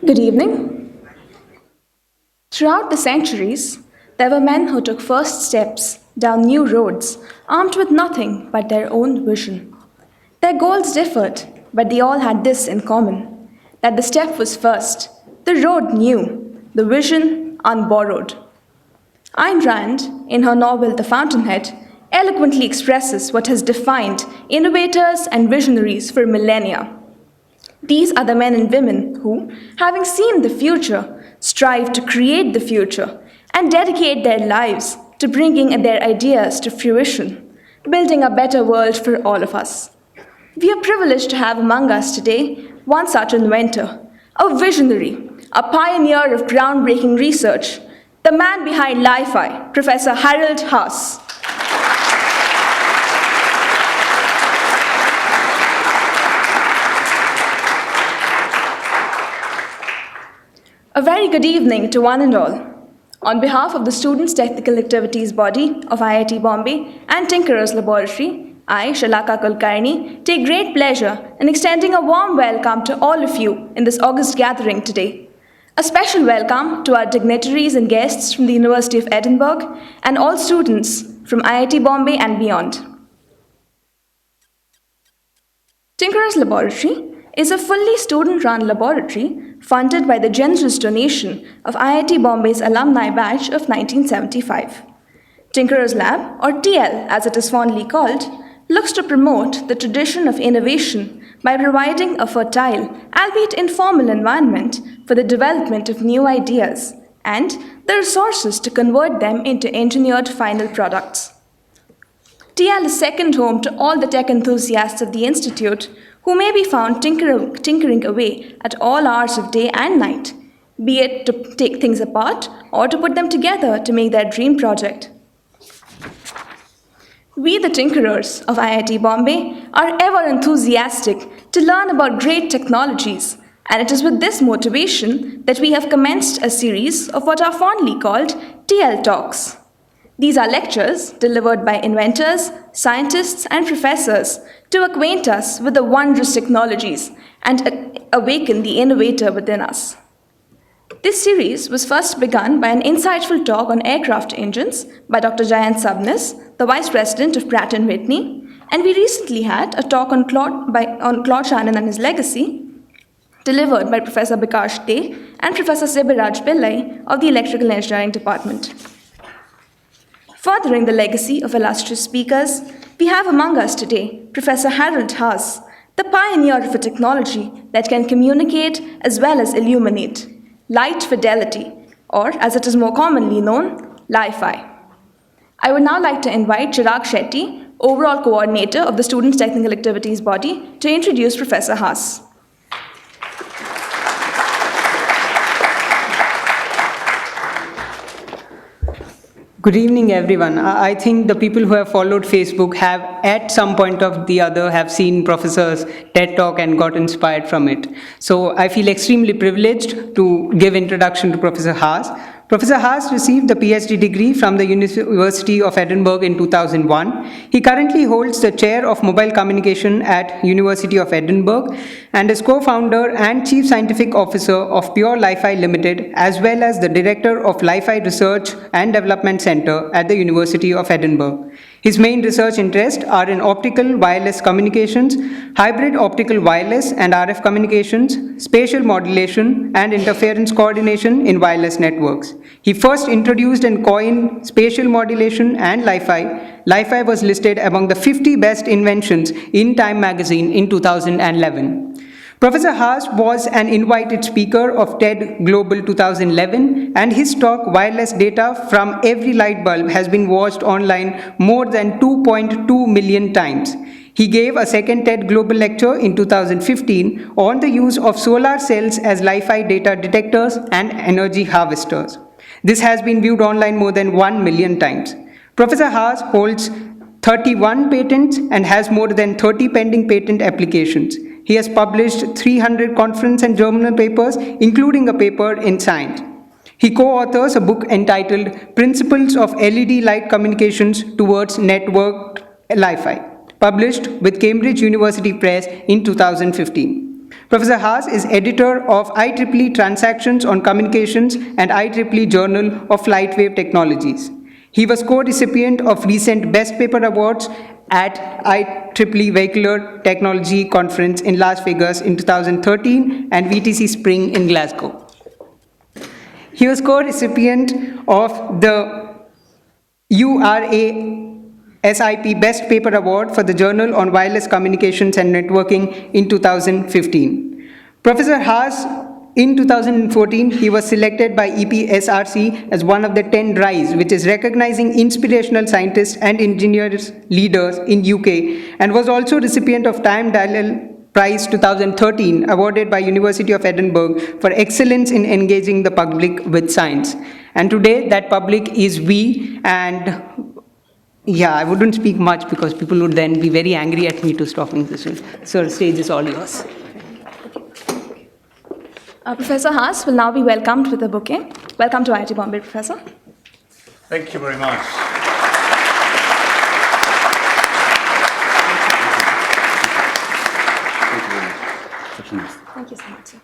Good evening. Throughout the centuries, there were men who took first steps down new roads, armed with nothing but their own vision. Their goals differed, but they all had this in common, that the step was first, the road new, the vision unborrowed. Ayn Rand, in her novel The Fountainhead, eloquently expresses what has defined innovators and visionaries for millennia. These are the men and women who, having seen the future, strive to create the future and dedicate their lives to bringing their ideas to fruition, building a better world for all of us. We are privileged to have among us today one such inventor, a visionary, a pioneer of groundbreaking research, the man behind LiFi, Professor Harald Haas. A very good evening to one and all. On behalf of the Students' Technical Activities Body of IIT Bombay and Tinkerers Laboratory, I, Shalaka Kulkarni, take great pleasure in extending a warm welcome to all of you in this August gathering today. A special welcome to our dignitaries and guests from the University of Edinburgh and all students from IIT Bombay and beyond. Tinkerers Laboratory is a fully student-run laboratory funded by the generous donation of IIT Bombay's alumni batch of 1975. Tinkerers Lab, or TL as it is fondly called, looks to promote the tradition of innovation by providing a fertile, albeit informal environment for the development of new ideas and the resources to convert them into engineered final products. TL is second home to all the tech enthusiasts of the Institute who may be found tinkering away at all hours of day and night, be it to take things apart or to put them together to make their dream project. We, the Tinkerers of IIT Bombay, are ever enthusiastic to learn about great technologies, and it is with this motivation that we have commenced a series of what are fondly called TL Talks. These are lectures delivered by inventors, scientists, and professors to acquaint us with the wondrous technologies and awaken the innovator within us. This series was first begun by an insightful talk on aircraft engines by Dr. Jayant Sabnis, the Vice President of Pratt & Whitney, and we recently had a talk on Claude Shannon and his legacy, delivered by Professor Bikash De and Professor Sibiraj Pillai of the Electrical Engineering Department. Furthering the legacy of illustrious speakers, we have among us today Professor Harald Haas, the pioneer of a technology that can communicate as well as illuminate, light fidelity, or as it is more commonly known, LiFi. I would now like to invite Chirag Shetty, overall coordinator of the Students' Technical Activities Body, to introduce Professor Haas. Good evening, everyone. I think the people who have followed Facebook have, at some point or the other, have seen Professor's TED Talk and got inspired from it. So I feel extremely privileged to give introduction to Professor Haas. Professor Haas received the PhD degree from the University of Edinburgh in 2001. He currently holds the chair of mobile communication at University of Edinburgh and is co-founder and chief scientific officer of Pure LiFi Ltd, as well as the director of LiFi Research and Development Center at the University of Edinburgh. His main research interests are in optical wireless communications, hybrid optical wireless and RF communications, spatial modulation, and interference coordination in wireless networks. He first introduced and coined spatial modulation and LiFi. LiFi was listed among the 50 best inventions in Time magazine in 2011. Professor Haas was an invited speaker of TED Global 2011, and his talk, Wireless Data from Every Light Bulb, has been watched online more than 2.2 million times. He gave a second TED Global lecture in 2015 on the use of solar cells as LiFi data detectors and energy harvesters. This has been viewed online more than 1 million times. Professor Haas holds 31 patents and has more than 30 pending patent applications. He has published 300 conference and journal papers, including a paper in Science. He co-authors a book entitled Principles of LED Light Communications Towards Networked LiFi, published with Cambridge University Press in 2015. Professor Haas is editor of IEEE Transactions on Communications and IEEE Journal of Lightwave Technologies. He was co-recipient of recent Best Paper Awards at IEEE Vehicular Technology Conference in Las Vegas in 2013 and VTC Spring in Glasgow. He was co-recipient of the URA SIP Best Paper Award for the Journal on Wireless Communications and Networking in 2015. Professor Haas, in 2014, he was selected by EPSRC as one of the 10 RISE, which is recognizing inspirational scientists and engineers leaders in UK, and was also recipient of Time Dalil Prize 2013, awarded by University of Edinburgh for excellence in engaging the public with science. And today, that public is we, and yeah, I wouldn't speak much because people would then be very angry at me to stopping this one. So the stage is all yours. Professor Haas will now be welcomed with a bouquet. Welcome to IIT Bombay, Professor. Thank you very much. Thank you so much, sir.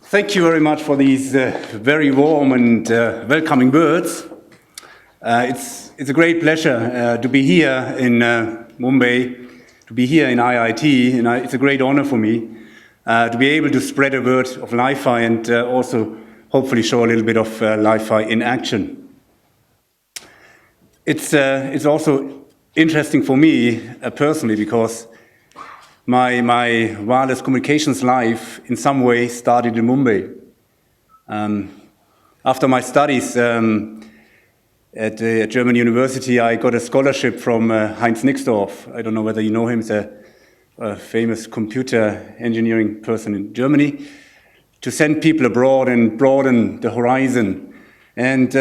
Thank you very much for these very warm and welcoming words. It's a great pleasure to be here in Bombay, to be here in IIT, and it's a great honor for me to be able to spread a word of LiFi and also hopefully show a little bit of LiFi in action. It's also interesting for me personally because my wireless communications life in some way started in Mumbai. After my studies at a German university, I got a scholarship from Heinz Nixdorf. I don't know whether you know him. He's a famous computer engineering person in Germany, to send people abroad and broaden the horizon and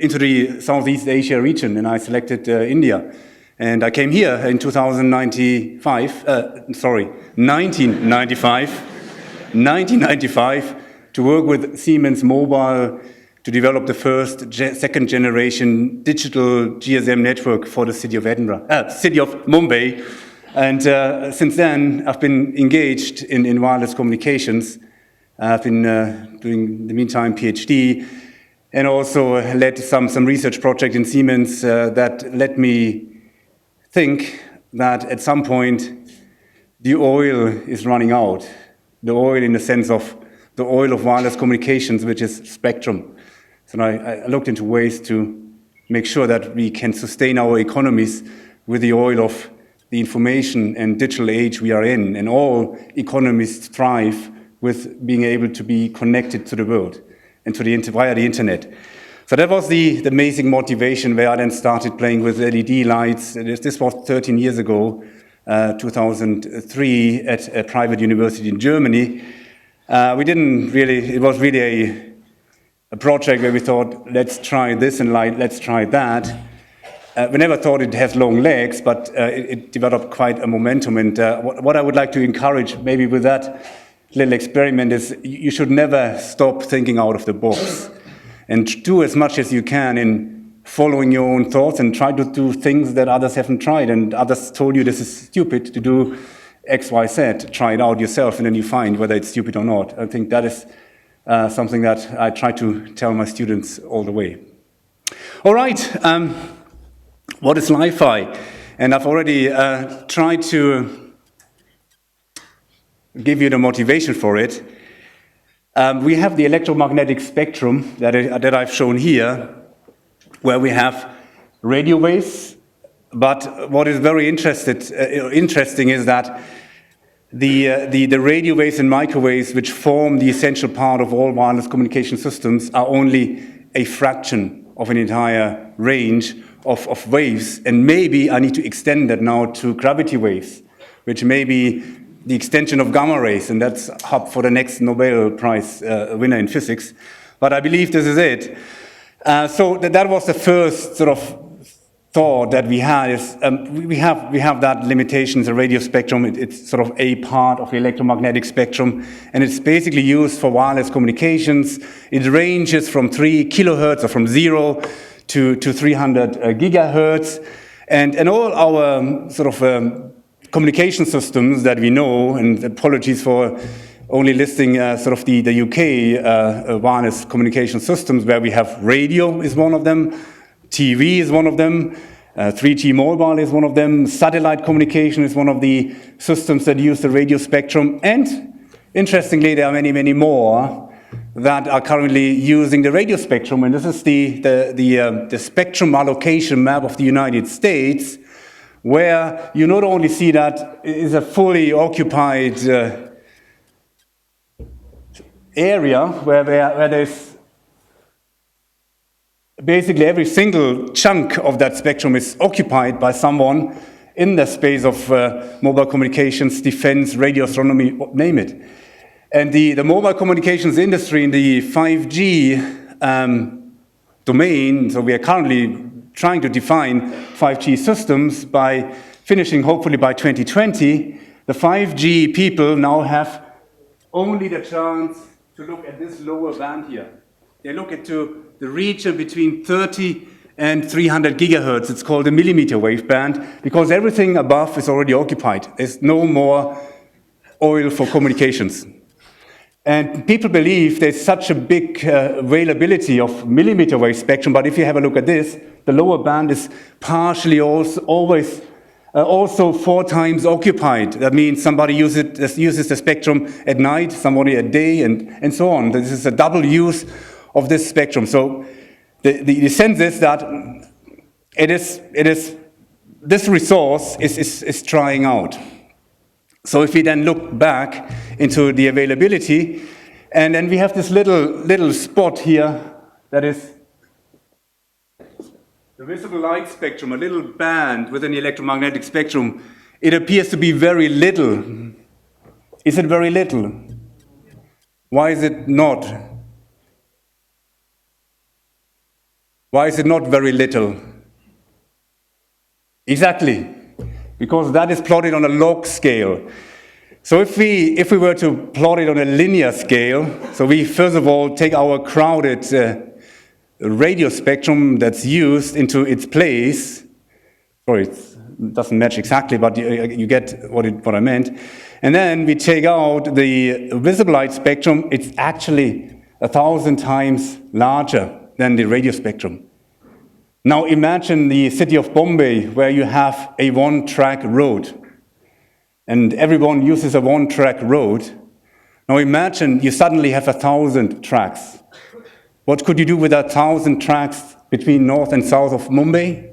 into the Southeast Asia region. And I selected India. And I came here in 1995 to work with Siemens Mobile to develop the first second generation digital GSM network for the city of Mumbai. And since then, I've been engaged in wireless communications. I've been doing, in the meantime, PhD, and also led some research project in Siemens that let me think that at some point the oil is running out. The oil in the sense of the oil of wireless communications, which is spectrum. So I looked into ways to make sure that we can sustain our economies with the oil of the information and digital age we are in. And all economies thrive with being able to be connected to the world and to via the internet. So that was the amazing motivation where I then started playing with LED lights. This was 13 years ago, 2003, at a private university in Germany. It was really a project where we thought, let's try this and let's try that. We never thought it has long legs, but it developed quite a momentum. And what I would like to encourage maybe with that little experiment is you should never stop thinking out of the box. And do as much as you can in following your own thoughts and try to do things that others haven't tried. And others told you this is stupid to do X, Y, Z. Try it out yourself and then you find whether it's stupid or not. I think that is something that I try to tell my students all the way. All right, what is LiFi? And I've already tried to give you the motivation for it. We have the electromagnetic spectrum that I've shown here, where we have radio waves. But what is very interesting is that the radio waves and microwaves, which form the essential part of all wireless communication systems, are only a fraction of an entire range of waves. And maybe I need to extend that now to gravity waves, which may be the extension of gamma rays, and that's up for the next Nobel Prize winner in physics. But I believe this is it. So that was the first sort of thought that we had is we have that limitation, the radio spectrum. It's sort of a part of the electromagnetic spectrum, and it's basically used for wireless communications. It ranges from 3 kilohertz, or from 0 to 300 gigahertz. And all our sort of communication systems that we know, and apologies for only listing sort of the UK wireless communication systems, where we have radio is one of them, TV is one of them, 3G mobile is one of them, satellite communication is one of the systems that use the radio spectrum, and interestingly, there are many, many more that are currently using the radio spectrum, and this is the spectrum allocation map of the United States, where you not only see that it is a fully occupied area where there's basically every single chunk of that spectrum is occupied by someone in the space of mobile communications, defense, radio astronomy, name it. And the mobile communications industry in the 5G domain, so we are currently trying to define 5G systems by finishing hopefully by 2020. The 5G people now have only the chance to look at this lower band here. They look into the region between 30 and 300 gigahertz. It's called the millimeter wave band, because everything above is already occupied. There's no more oil for communications. And people believe there's such a big availability of millimeter wave spectrum, but if you have a look at this, the lower band is partially also 4 times occupied. That means somebody uses the spectrum at night, somebody at day, and so on. This is a double use of this spectrum. So the sense is that this resource is trying out. So if we then look back into the availability, and then we have this little spot here that is the visible light spectrum, a little band within the electromagnetic spectrum. It appears to be very little. Is it very little? Why is it not? Why is it not very little? Exactly, because that is plotted on a log scale. So if we were to plot it on a linear scale, so we first of all take our crowded radio spectrum that's used into its place. Sorry, it doesn't match exactly, but you get what I meant. And then we take out the visible light spectrum. It's actually 1,000 times larger than the radio spectrum. Now imagine the city of Bombay, where you have a one-track road, and everyone uses a one-track road. Now imagine you suddenly have 1,000 tracks. What could you do with 1,000 tracks between north and south of Mumbai?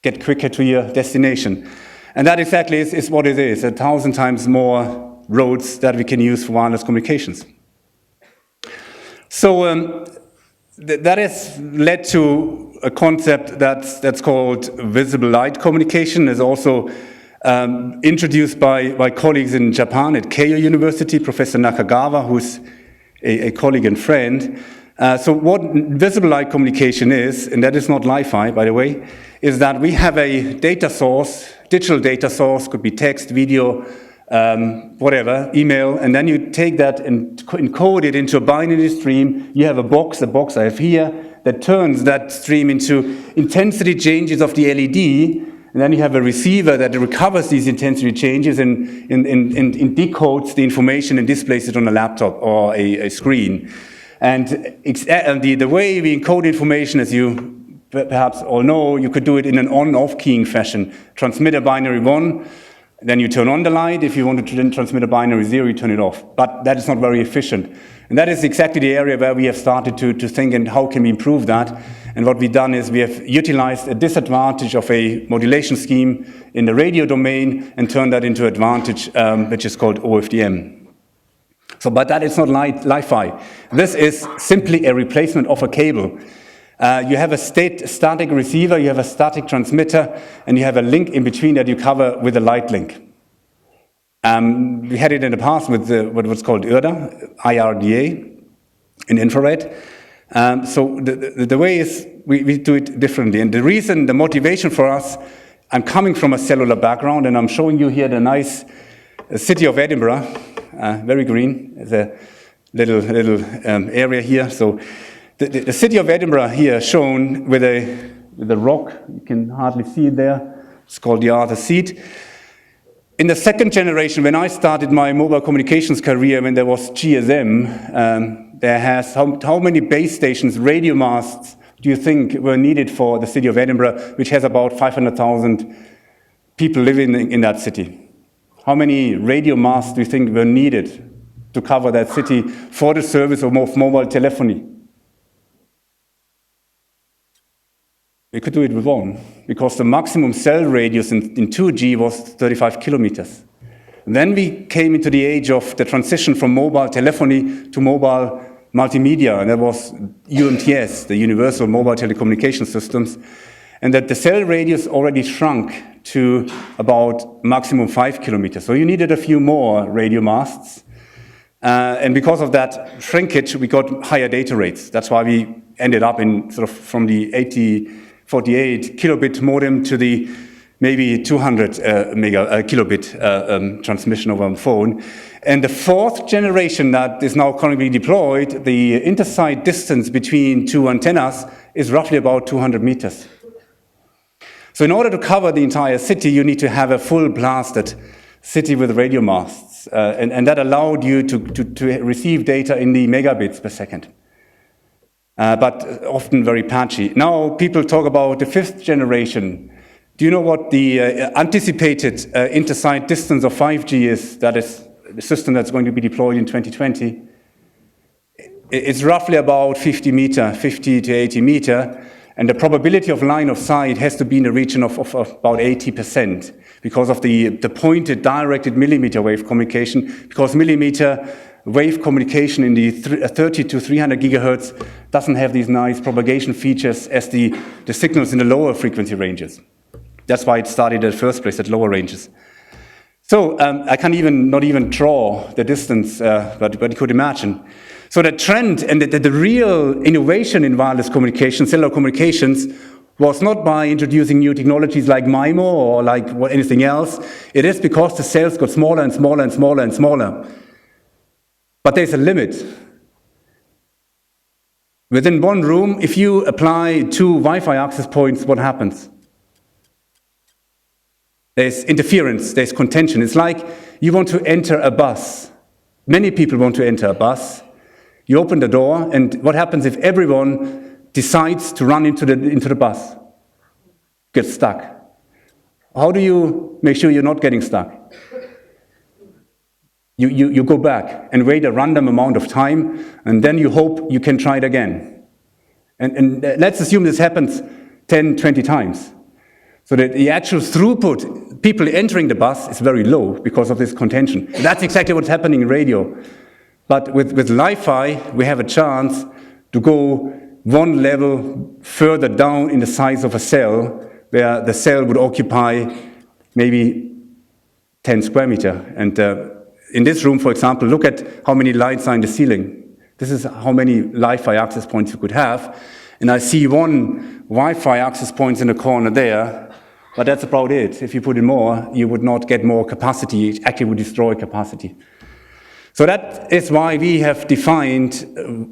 Get quicker to your destination. And that exactly is what it is, 1,000 times more roads that we can use for wireless communications. So that has led to a concept that's called visible light communication. It's also introduced by colleagues in Japan at Keio University, Professor Nakagawa, who's a colleague and friend. So what visible light communication is, and that is not LiFi, by the way, is that we have a data source, digital data source, could be text, video, whatever, email, and then you take that and encode it into a binary stream. You have a box I have here, that turns that stream into intensity changes of the LED, and then you have a receiver that recovers these intensity changes and decodes the information and displays it on a laptop or a screen. And the way we encode information, as you perhaps all know, you could do it in an on-off keying fashion. Transmit a binary 1, then you turn on the light. If you wanted to then transmit a binary 0, you turn it off. But that is not very efficient. And that is exactly the area where we have started to think, and how can we improve that? And what we've done is we have utilized a disadvantage of a modulation scheme in the radio domain and turned that into advantage, which is called OFDM. So, but that is not LiFi. This is simply a replacement of a cable. You have a static receiver, you have a static transmitter, and you have a link in between that you cover with a light link. We had it in the past with what was called IRDA in infrared. So the way is we do it differently. And the motivation for us, I'm coming from a cellular background, and I'm showing you here the nice city of Edinburgh, very green. There's a little area here. So The city of Edinburgh here shown with a rock, you can hardly see it there, it's called the Arthur Seat. In the second generation, when I started my mobile communications career, when there was GSM, there has, how many base stations, radio masts, do you think were needed for the city of Edinburgh, which has about 500,000 people living in that city? How many radio masts do you think were needed to cover that city for the service of mobile telephony? We could do it with one, because the maximum cell radius in 2G was 35 kilometers. And then we came into the age of the transition from mobile telephony to mobile multimedia, and that was UMTS, the Universal Mobile Telecommunication Systems, and that the cell radius already shrunk to about maximum 5 kilometers. So you needed a few more radio masts, and because of that shrinkage, we got higher data rates. That's why we ended up in sort of from the 48 kilobit modem to the maybe 200 kilobit transmission over a phone. And the fourth generation that is now currently deployed, the intersite distance between two antennas is roughly about 200 meters. So in order to cover the entire city, you need to have a full blasted city with radio masts. And that allowed you to receive data in the megabits per second. But often very patchy. Now people talk about the fifth generation. Do you know what the anticipated intersite distance of 5G is? That is the system that's going to be deployed in 2020. It's roughly about 50 to 80 meter, and the probability of line of sight has to be in the region of about 80% because of the pointed directed millimeter wave communication, because millimeter wave communication in the 30 to 300 gigahertz doesn't have these nice propagation features as the signals in the lower frequency ranges. That's why it started in the first place at lower ranges. So I can't not even draw the distance, but you could imagine. So the trend and the real innovation in wireless communication, cellular communications, was not by introducing new technologies like MIMO or like anything else. It is because the cells got smaller and smaller and smaller and smaller. But there's a limit. Within one room, if you apply 2 Wi-Fi access points, what happens? There's interference, there's contention. It's like you want to enter a bus. Many people want to enter a bus. You open the door, and what happens if everyone decides to run into the bus? Get stuck. How do you make sure you're not getting stuck? You go back and wait a random amount of time, and then you hope you can try it again. And let's assume this happens 10, 20 times. So that the actual throughput, people entering the bus, is very low because of this contention. And that's exactly what's happening in radio. But with LiFi, we have a chance to go one level further down in the size of a cell, where the cell would occupy maybe 10 square meter. And in this room, for example, look at how many lights are in the ceiling. This is how many LiFi access points you could have. And I see one Wi-Fi access point in the corner there, but that's about it. If you put in more, you would not get more capacity. It actually would destroy capacity. So that is why we have defined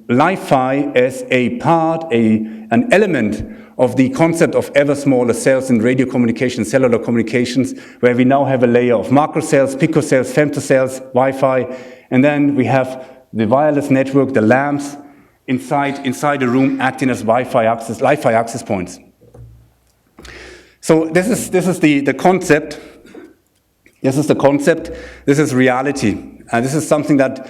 LiFi as a part, an element of the concept of ever smaller cells in radio communication, cellular communications, where we now have a layer of macro cells, pico cells, femto cells, Wi-Fi, and then we have the wireless network, the lamps, inside the room acting as LiFi access points. So this is the concept. This is the concept. This is reality. And this is something that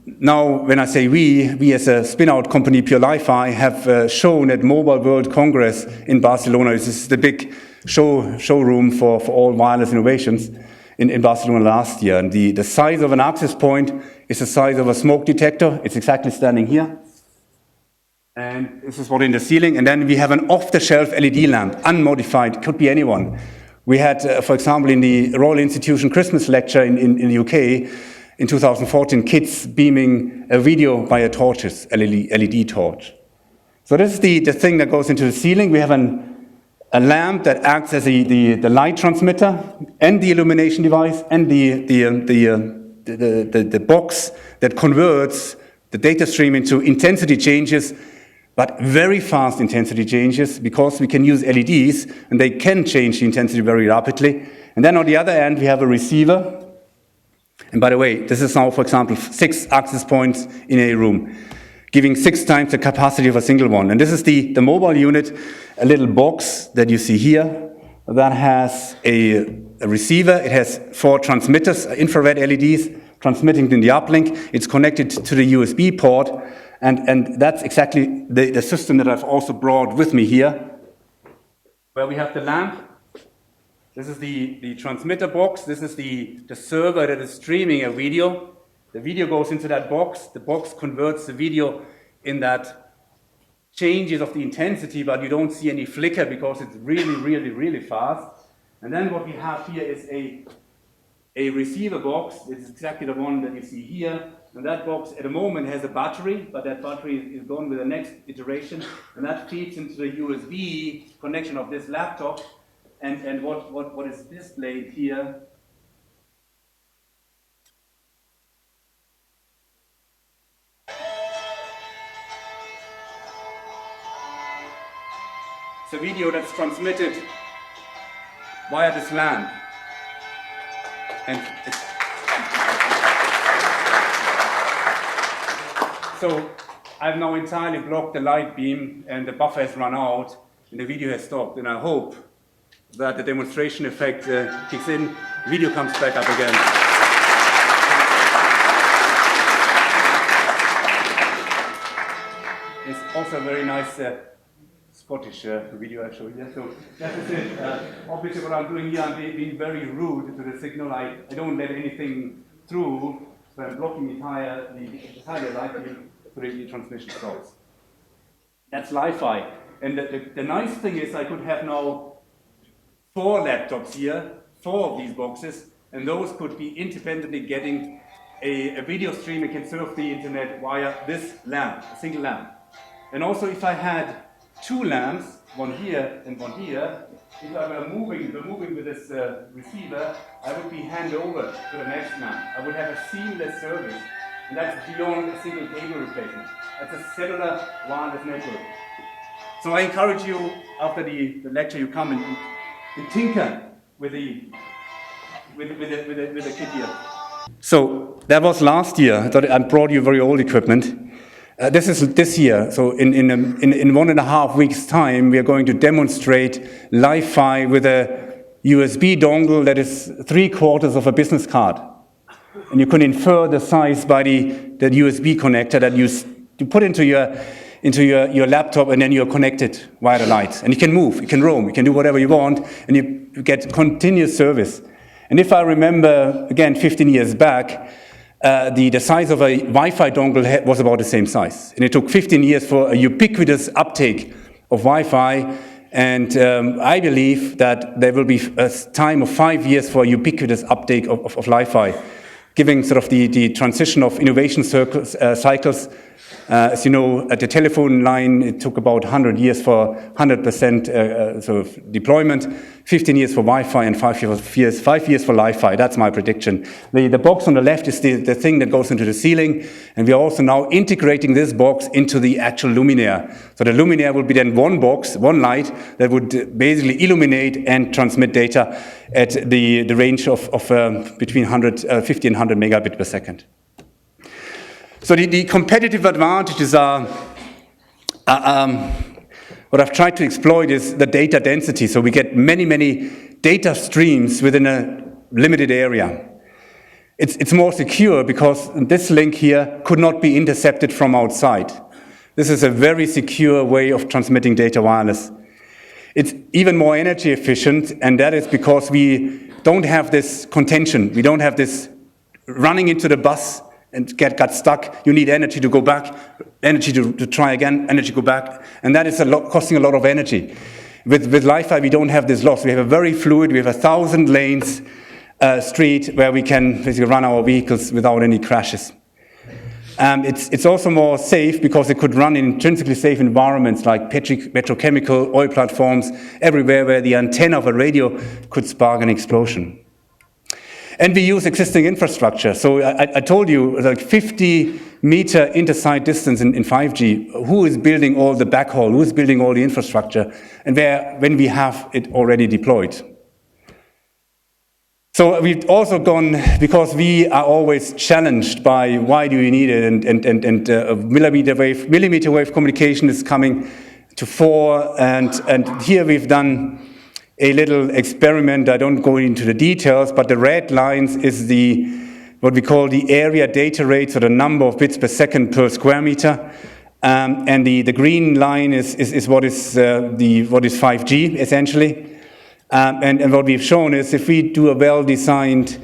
now, when I say we as a spin-out company, Pure LiFi, have shown at Mobile World Congress in Barcelona. This is the big showroom for all wireless innovations in Barcelona last year. And the size of an access point is the size of a smoke detector. It's exactly standing here. And this is what in the ceiling. And then we have an off-the-shelf LED lamp, unmodified, could be anyone. We had, for example, in the Royal Institution Christmas lecture in the UK in 2014, kids beaming a video via torches, LED torch. So this is the thing that goes into the ceiling. We have a lamp that acts as the light transmitter and the illumination device and the box that converts the data stream into intensity changes but very fast intensity changes because we can use LEDs and they can change the intensity very rapidly. And then on the other end, we have a receiver. And by the way, this is now, for example, 6 access points in a room, giving 6 times the capacity of a single one. And this is the mobile unit, a little box that you see here that has a receiver. It has 4 transmitters, infrared LEDs, transmitting in the uplink. It's connected to the USB port. And that's exactly the system that I've also brought with me here, where we have the lamp. This is the transmitter box. This is the server that is streaming a video. The video goes into that box. The box converts the video in that changes of the intensity, but you don't see any flicker because it's really, really, really fast. And then what we have here is a receiver box. It's exactly the one that you see here. And that box at the moment has a battery, but that battery is gone with the next iteration. And that feeds into the USB connection of this laptop. And what is displayed here it's a video that's transmitted via this lamp. And so I've now entirely blocked the light beam and the buffer has run out and the video has stopped. And I hope that the demonstration effect kicks in, video comes back up again. It's also a very nice Scottish video I showed you. So that is it. Obviously what I'm doing here, I'm being very rude to the signal. I don't let anything through, so I'm blocking the entire light beam so the transmission stops. That's LiFi. And the nice thing is I could have now 4 laptops here, 4 of these boxes, and those could be independently getting a video stream and can surf the internet via this lamp, a single lamp. And also if I had 2 lamps, one here and one here, if I were moving with this receiver, I would be handed over to the next lamp. I would have a seamless service, and that's beyond a single cable replacement. That's a cellular wireless network. So I encourage you, after the lecture, you come and tinker with the kit here. So that was last year. I thought I brought you very old equipment. This is this year. So in 1.5 weeks' time, we are going to demonstrate LiFi with a USB dongle that is 3/4 of a business card, and you can infer the size by the USB connector that you put into your laptop, and then you're connected via the lights. And you can move, you can roam, you can do whatever you want, and you get continuous service. And if I remember, again, 15 years back, the size of a Wi-Fi dongle was about the same size. And it took 15 years for a ubiquitous uptake of Wi-Fi. And I believe that there will be a time of 5 years for a ubiquitous uptake of LiFi, giving sort of the transition of innovation cycles. As you know, at the telephone line, it took about 100 years for 100% sort of deployment, 15 years for Wi-Fi, and 5 years for LiFi. That's my prediction. The box on the left is the thing that goes into the ceiling, and we are also now integrating this box into the actual luminaire. So the luminaire will be then one box, one light, that would basically illuminate and transmit data at the range of between 50 and 100 megabit per second. So the competitive advantages are, what I've tried to exploit is the data density. So we get many data streams within a limited area. It's more secure because this link here could not be intercepted from outside. This is a very secure way of transmitting data wireless. It's even more energy efficient, and that is because we don't have this contention. We don't have this running into the bus and got stuck. You need energy to go back, energy to try again, energy to go back. And that is costing a lot of energy. With LiFi, we don't have this loss. We have a very fluid, we have 1,000 lanes street where we can basically run our vehicles without any crashes. It's also more safe because it could run in intrinsically safe environments like petrochemical, oil platforms, everywhere where the antenna of a radio could spark an explosion. And we use existing infrastructure. So I told you, like 50-meter inter-site distance in 5G. Who is building all the backhaul? Who is building all the infrastructure? And when we have it already deployed. So we've also gone, because we are always challenged by why do we need it, and millimeter wave communication is coming to fore, and here we've done a little experiment. I don't go into the details, but the red lines is what we call the area data rate, so the number of bits per second per square meter, and the green line is what is 5G essentially. And what we've shown is if we do a well-designed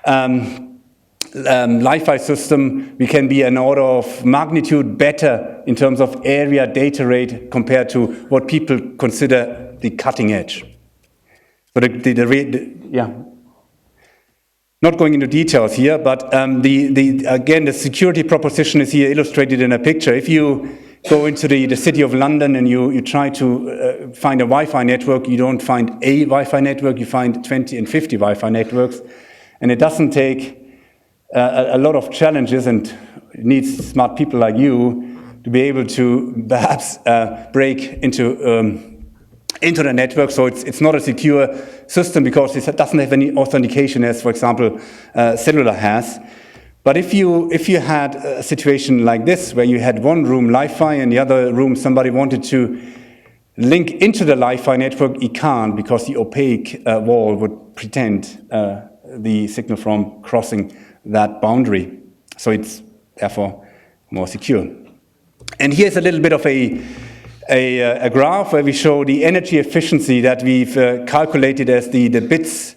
LiFi system, we can be an order of magnitude better in terms of area data rate compared to what people consider the cutting edge. So not going into details here, but again, the security proposition is here illustrated in a picture. If you go into the City of London and you try to find a Wi-Fi network, you don't find a Wi-Fi network, you find 20 and 50 Wi-Fi networks. And it doesn't take a lot of challenges, and it needs smart people like you to be able to perhaps break into the network. So it's not a secure system because it doesn't have any authentication as, for example, cellular has. But if you had a situation like this, where you had one room LiFi and the other room somebody wanted to link into the LiFi network, you can't, because the opaque wall would pretend the signal from crossing that boundary. So it's therefore more secure. And here's a little bit of a graph where we show the energy efficiency that we've calculated as the bits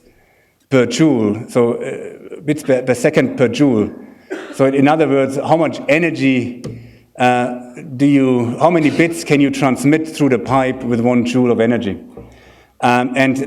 per joule, so bits per second per joule. So in other words, how much energy how many bits can you transmit through the pipe with 1 joule of energy? And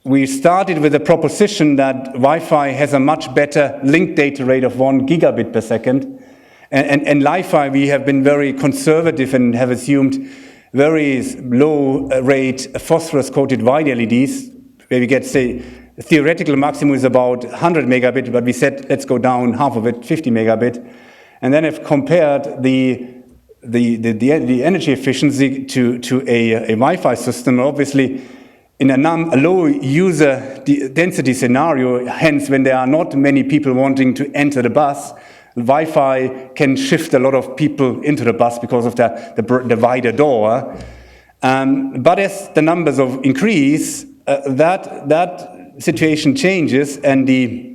we started with the proposition that Wi-Fi has a much better link data rate of 1 gigabit per second. And LiFi, we have been very conservative and have assumed very low rate phosphorus-coated white LEDs, where we get, say, the theoretical maximum is about 100 megabit, but we said let's go down half of it, 50 megabit. And then I've compared the energy efficiency to a Wi-Fi system. Obviously, in a low user density scenario, hence when there are not many people wanting to enter the bus, Wi-Fi can shift a lot of people into the bus because of the wider door. But as the numbers increase, that situation changes, and the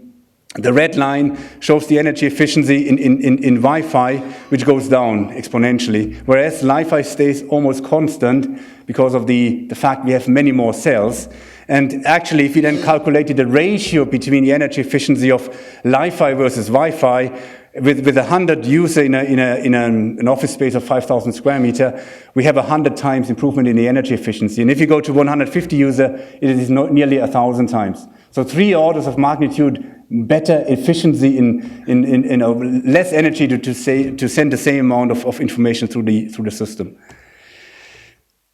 red line shows the energy efficiency in Wi-Fi, which goes down exponentially, whereas LiFi stays almost constant because of the fact we have many more cells. And actually, if you then calculated the ratio between the energy efficiency of LiFi versus Wi-Fi, with 100 user in an office space of 5,000 square meter, we have 100 times improvement in the energy efficiency. And if you go to 150 user, it is nearly 1,000 times. So 3 orders of magnitude better efficiency in less energy to send the same amount of information through the system.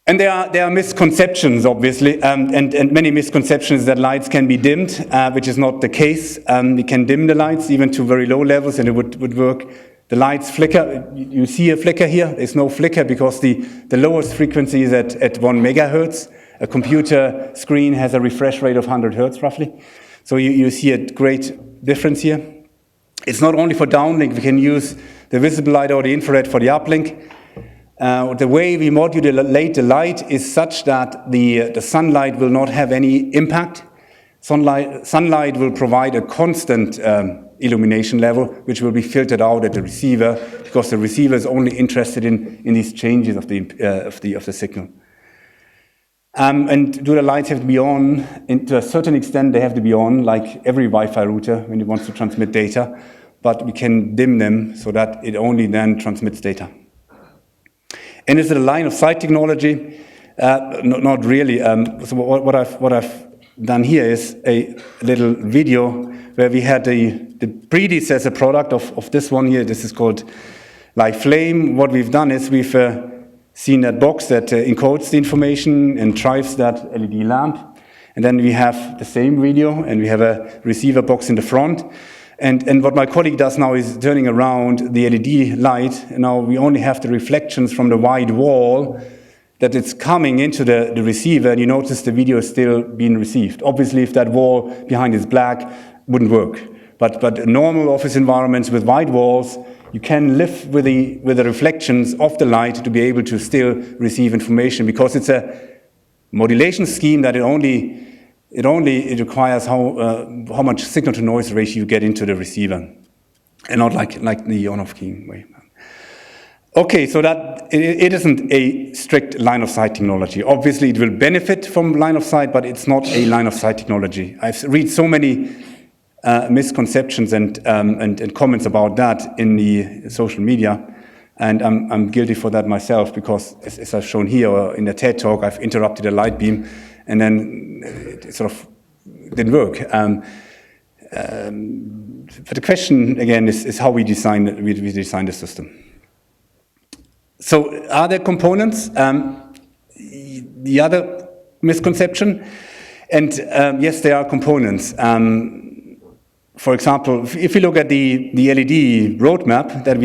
And there are misconceptions, obviously, and many misconceptions that lights can be dimmed, which is not the case. We can dim the lights even to very low levels, and it would work. The lights flicker. You see a flicker here. There's no flicker because the lowest frequency is at 1 megahertz. A computer screen has a refresh rate of 100 hertz, roughly. So you see a great difference here. It's not only for downlink. We can use the visible light or the infrared for the uplink. The way we modulate the light is such that the sunlight will not have any impact. Sunlight will provide a constant illumination level, which will be filtered out at the receiver, because the receiver is only interested in these changes of the signal. And do the lights have to be on? And to a certain extent, they have to be on, like every Wi-Fi router when it wants to transmit data. But we can dim them so that it only then transmits data. And is it a line of sight technology? Not really. So what I've done here is a little video where we had the predecessor product of this one here. This is called LiFlame. What we've done is we've seen that box that encodes the information and drives that LED lamp. And then we have the same video, and we have a receiver box in the front. And what my colleague does now is turning around the LED light. And now we only have the reflections from the white wall that it's coming into the receiver, and you notice the video is still being received. Obviously, if that wall behind is black, wouldn't work. But normal office environments with white walls, you can live with the reflections of the light to be able to still receive information, because it's a modulation scheme that it requires how much signal to noise ratio you get into the receiver, and not like the on-off keying way. Okay, so that it isn't a strict line of sight technology. Obviously, it will benefit from line of sight, but it's not a line of sight technology. I've read so many misconceptions and comments about that in the social media, and I'm guilty for that myself, because as I've shown here, or in the TED talk, I've interrupted a light beam, and then it sort of didn't work. But the question again is how we design the system. So are there components? The other misconception, and yes, there are components. For example, if you look at the LED roadmap that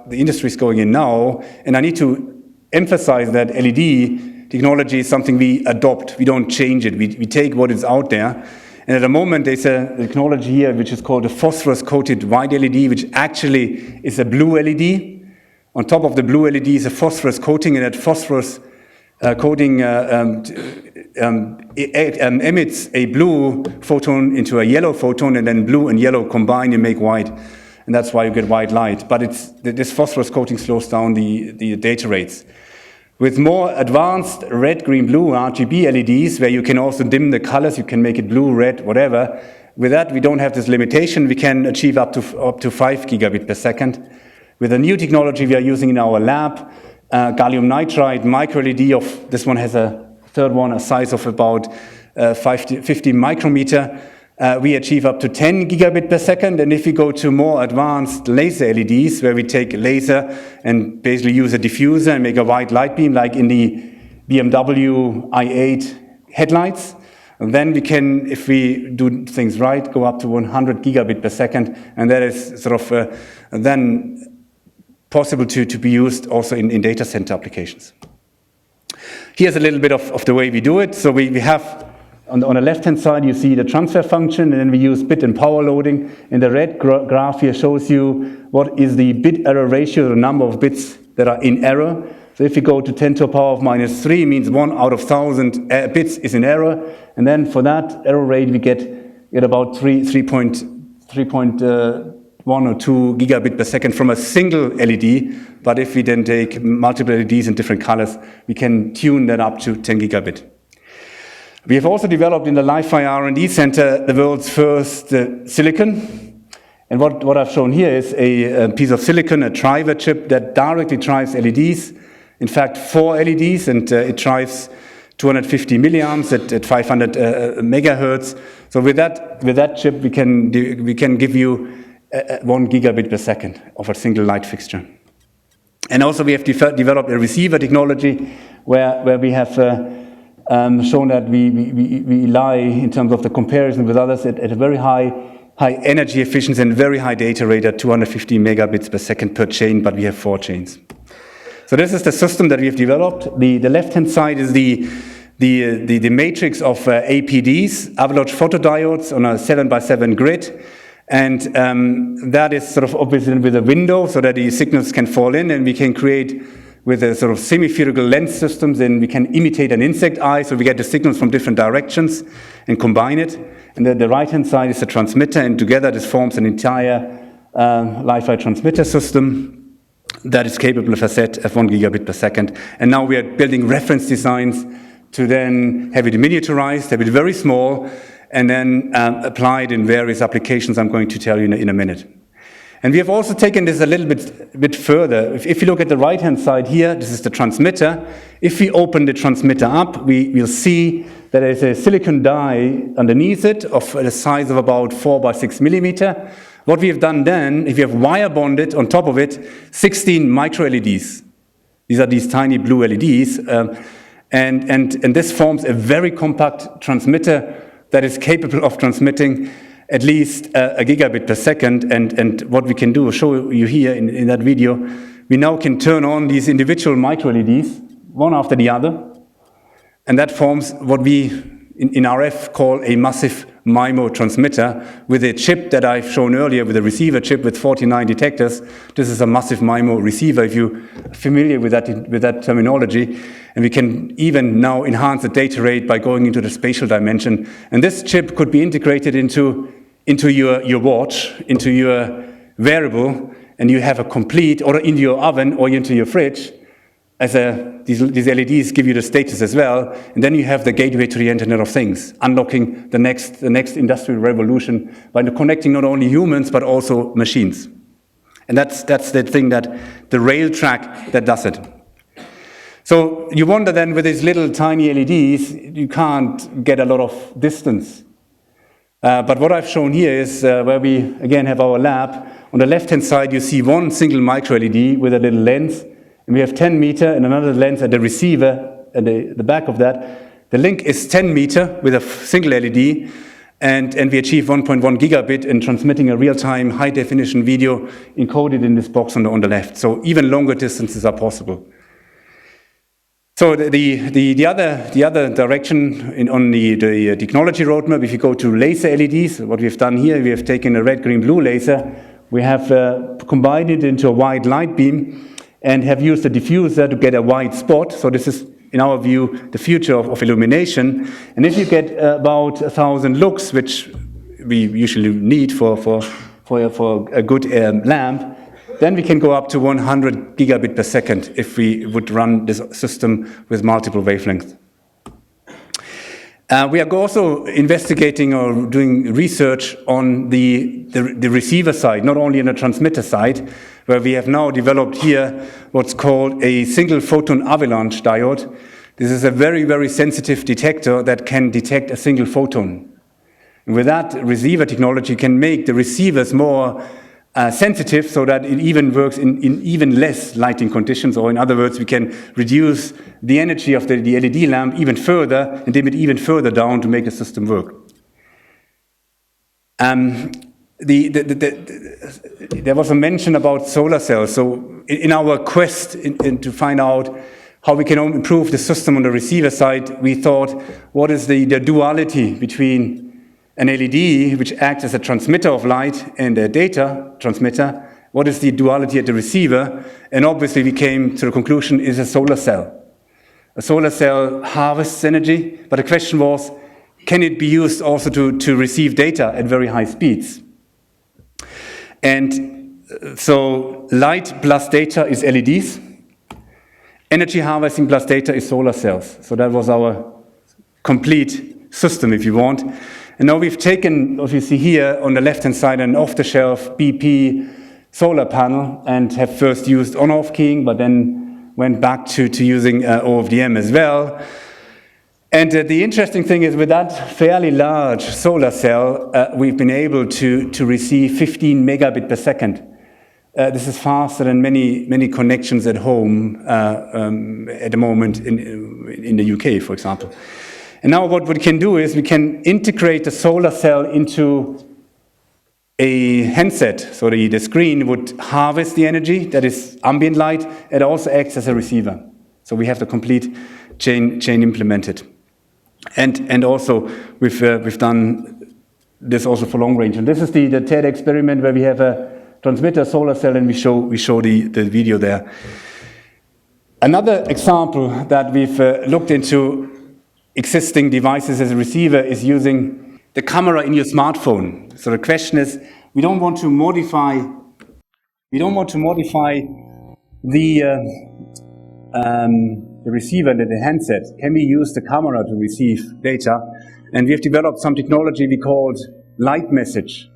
the industry is going in now, and I need to emphasize that LED technology is something we adopt. We don't change it. We take what is out there. And at the moment, there's a technology here which is called a phosphorus-coated white LED, which actually is a blue LED. On top of the blue LED is a phosphorus coating, and that phosphorus coating emits a blue photon into a yellow photon, and then blue and yellow combine and make white. And that's why you get white light. But this phosphorus coating slows down the data rates. With more advanced red, green, blue RGB LEDs, where you can also dim the colors, you can make it blue, red, whatever. With that, we don't have this limitation. We can achieve up to 5 gigabit per second. With a new technology we are using in our lab, gallium nitride micro LED of, this one has a third one, a size of about 50 micrometer. We achieve up to 10 gigabit per second. And if we go to more advanced laser LEDs, where we take laser and basically use a diffuser and make a white light beam, like in the BMW i8 headlights, and then we can, if we do things right, go up to 100 gigabit per second. And that is sort of then possible to be used also in data center applications. Here's a little bit of the way we do it. So we have, on the left-hand side, you see the transfer function, and then we use bit and power loading. And the red graph here shows you what is the bit error ratio, the number of bits that are in error. So if you go to 10 to the power of minus 3, means 1 out of 1,000 bits is in error. And then for that error rate, we get about 3.1 or 2 gigabit per second from a single LED. But if we then take multiple LEDs in different colors, we can tune that up to 10 gigabit. We have also developed in the LiFi R&D Center the world's first silicon. And what I've shown here is a piece of silicon, a driver chip that directly drives LEDs. In fact, 4 LEDs, and it drives 250 milliamps at 500 megahertz. So with that chip, we can give you 1 gigabit per second of a single light fixture. And also we have developed a receiver technology where we have shown that we lie in terms of the comparison with others at a very high energy efficiency and very high data rate at 250 megabits per second per chain, but we have 4 chains. So this is the system that we have developed. The left-hand side is the matrix of APDs, avalanche photodiodes, on a 7x7 grid. And that is sort of obviously with a window so that the signals can fall in, and we can create with a sort of semi-spherical lens systems, and we can imitate an insect eye, so we get the signals from different directions and combine it. And then the right-hand side is the transmitter, and together this forms an entire LiFi transmitter system that is capable of a set of 1 gigabit per second. And now we are building reference designs to then have it miniaturized, have it very small, and then applied in various applications I'm going to tell you in a minute. And we have also taken this a little bit further. If you look at the right-hand side here, this is the transmitter. If we open the transmitter up, we'll see that there's a silicon die underneath it of the size of about 4 by 6 millimeter. What we have done then, if you have wire bonded on top of it, 16 micro LEDs. These are these tiny blue LEDs. And this forms a very compact transmitter that is capable of transmitting at least a gigabit per second. And what we can do, I'll show you here in that video, we now can turn on these individual micro LEDs, one after the other, and that forms what we in RF call a massive MIMO transmitter with a chip that I've shown earlier, with a receiver chip with 49 detectors. This is a massive MIMO receiver, if you're familiar with that terminology. And we can even now enhance the data rate by going into the spatial dimension. And this chip could be integrated into your watch, into your wearable, and you have a complete, or in your oven or into your fridge, these LEDs give you the status as well, and then you have the gateway to the Internet of Things, unlocking the next industrial revolution by connecting not only humans but also machines. And that's the thing, that the rail track that does it. So you wonder then, with these little tiny LEDs, you can't get a lot of distance. But what I've shown here is where we again have our lab. On the left-hand side, you see one single micro LED with a little lens. And we have 10 meter and another lens at the receiver at the back of that. The link is 10 meter with a single LED, and we achieve 1.1 gigabit in transmitting a real-time high-definition video encoded in this box on the left. So even longer distances are possible. So the other direction on the technology roadmap, if you go to laser LEDs, what we've done here, we have taken a red, green, blue laser. We have combined it into a white light beam, and have used a diffuser to get a white spot. So this is, in our view, the future of illumination. And if you get about 1,000 lux, which we usually need for a good lamp, then we can go up to 100 gigabit per second if we would run this system with multiple wavelengths. We are also investigating or doing research on the receiver side, not only on the transmitter side, where we have now developed here what's called a single photon avalanche diode. This is a very, very sensitive detector that can detect a single photon. And with that, receiver technology can make the receivers more sensitive, so that it even works in even less lighting conditions, or in other words, we can reduce the energy of the LED lamp even further and dim it even further down to make the system work. There was a mention about solar cells. So in our quest to find out how we can improve the system on the receiver side, we thought, what is the duality between an LED, which acts as a transmitter of light, and a data transmitter? What is the duality at the receiver? And obviously we came to the conclusion is a solar cell. A solar cell harvests energy, but the question was, can it be used also to receive data at very high speeds? And so light plus data is LEDs. Energy harvesting plus data is solar cells. So that was our complete system, if you want. And now we've taken, what you see here on the left-hand side, an off-the-shelf BP solar panel, and have first used on-off keying, but then went back to using OFDM as well. And the interesting thing is, with that fairly large solar cell, we've been able to receive 15 megabit per second. This is faster than many connections at home at the moment in the UK, for example. And now what we can do is we can integrate the solar cell into a handset. So the screen would harvest the energy, that is ambient light. It also acts as a receiver. So we have the complete chain implemented. And also we've done this also for long range. And this is the TED experiment where we have a transmitter solar cell, and we show the video there. Another example that we've looked into existing devices as a receiver is using the camera in your smartphone. So the question is, we don't want to modify the receiver and the handset. Can we use the camera to receive data? And we have developed some technology we called light message,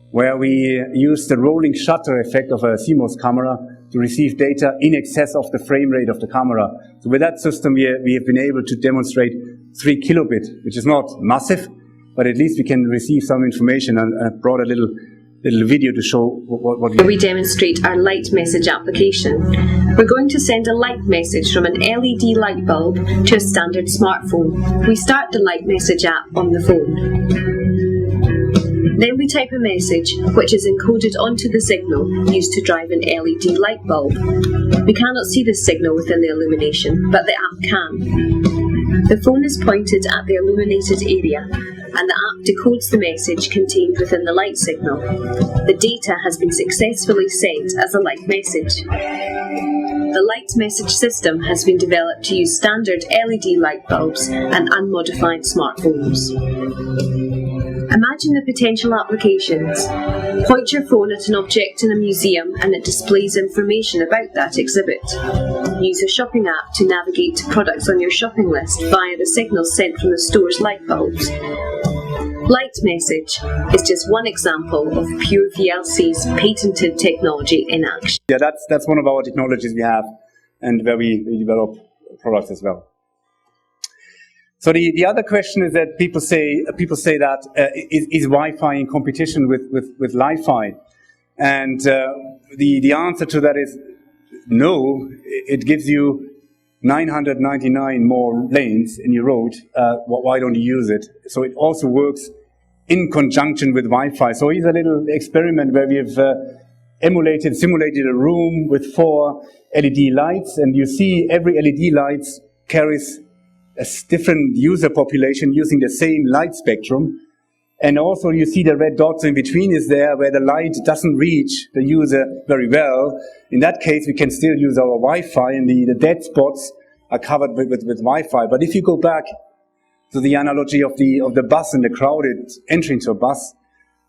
where we use the rolling shutter effect of a CMOS camera to receive data in excess of the frame rate of the camera. So with that system, we have been able to demonstrate 3 kilobit, which is not massive, but at least we can receive some information. And I brought a little video to show what we demonstrate our light message application We're going to send a light message from an LED light bulb to a standard smartphone. We start the light message app on the phone. Then we type a message, which is encoded onto the signal used to drive an LED light bulb. We cannot see this signal within the illumination, but the app can. The phone is pointed at the illuminated area, and the app decodes the message contained within the light signal. The data has been successfully sent as a light message. The light message system has been developed to use standard LED light bulbs and unmodified smartphones. Imagine the potential applications. Point your phone at an object in a museum and it displays information about that exhibit. Use a shopping app to navigate to products on your shopping list via the signals sent from the store's light bulbs. Light message is just one example of Pure VLC's patented technology in action. Yeah, that's one of our technologies we have, and where we develop products as well. So the other question is that people say that is Wi-Fi in competition with LiFi, and the answer to that is no. It gives you 999 more lanes in your road. Why don't you use it? So it also works in conjunction with Wi-Fi. So here's a little experiment where we've simulated a room with 4 LED lights, and you see every LED light carries a different user population using the same light spectrum. And also you see the red dots in between is there where the light doesn't reach the user very well. In that case, we can still use our Wi-Fi, and the dead spots are covered with Wi-Fi. But if you go back to the analogy of the bus and the crowded entry into a bus,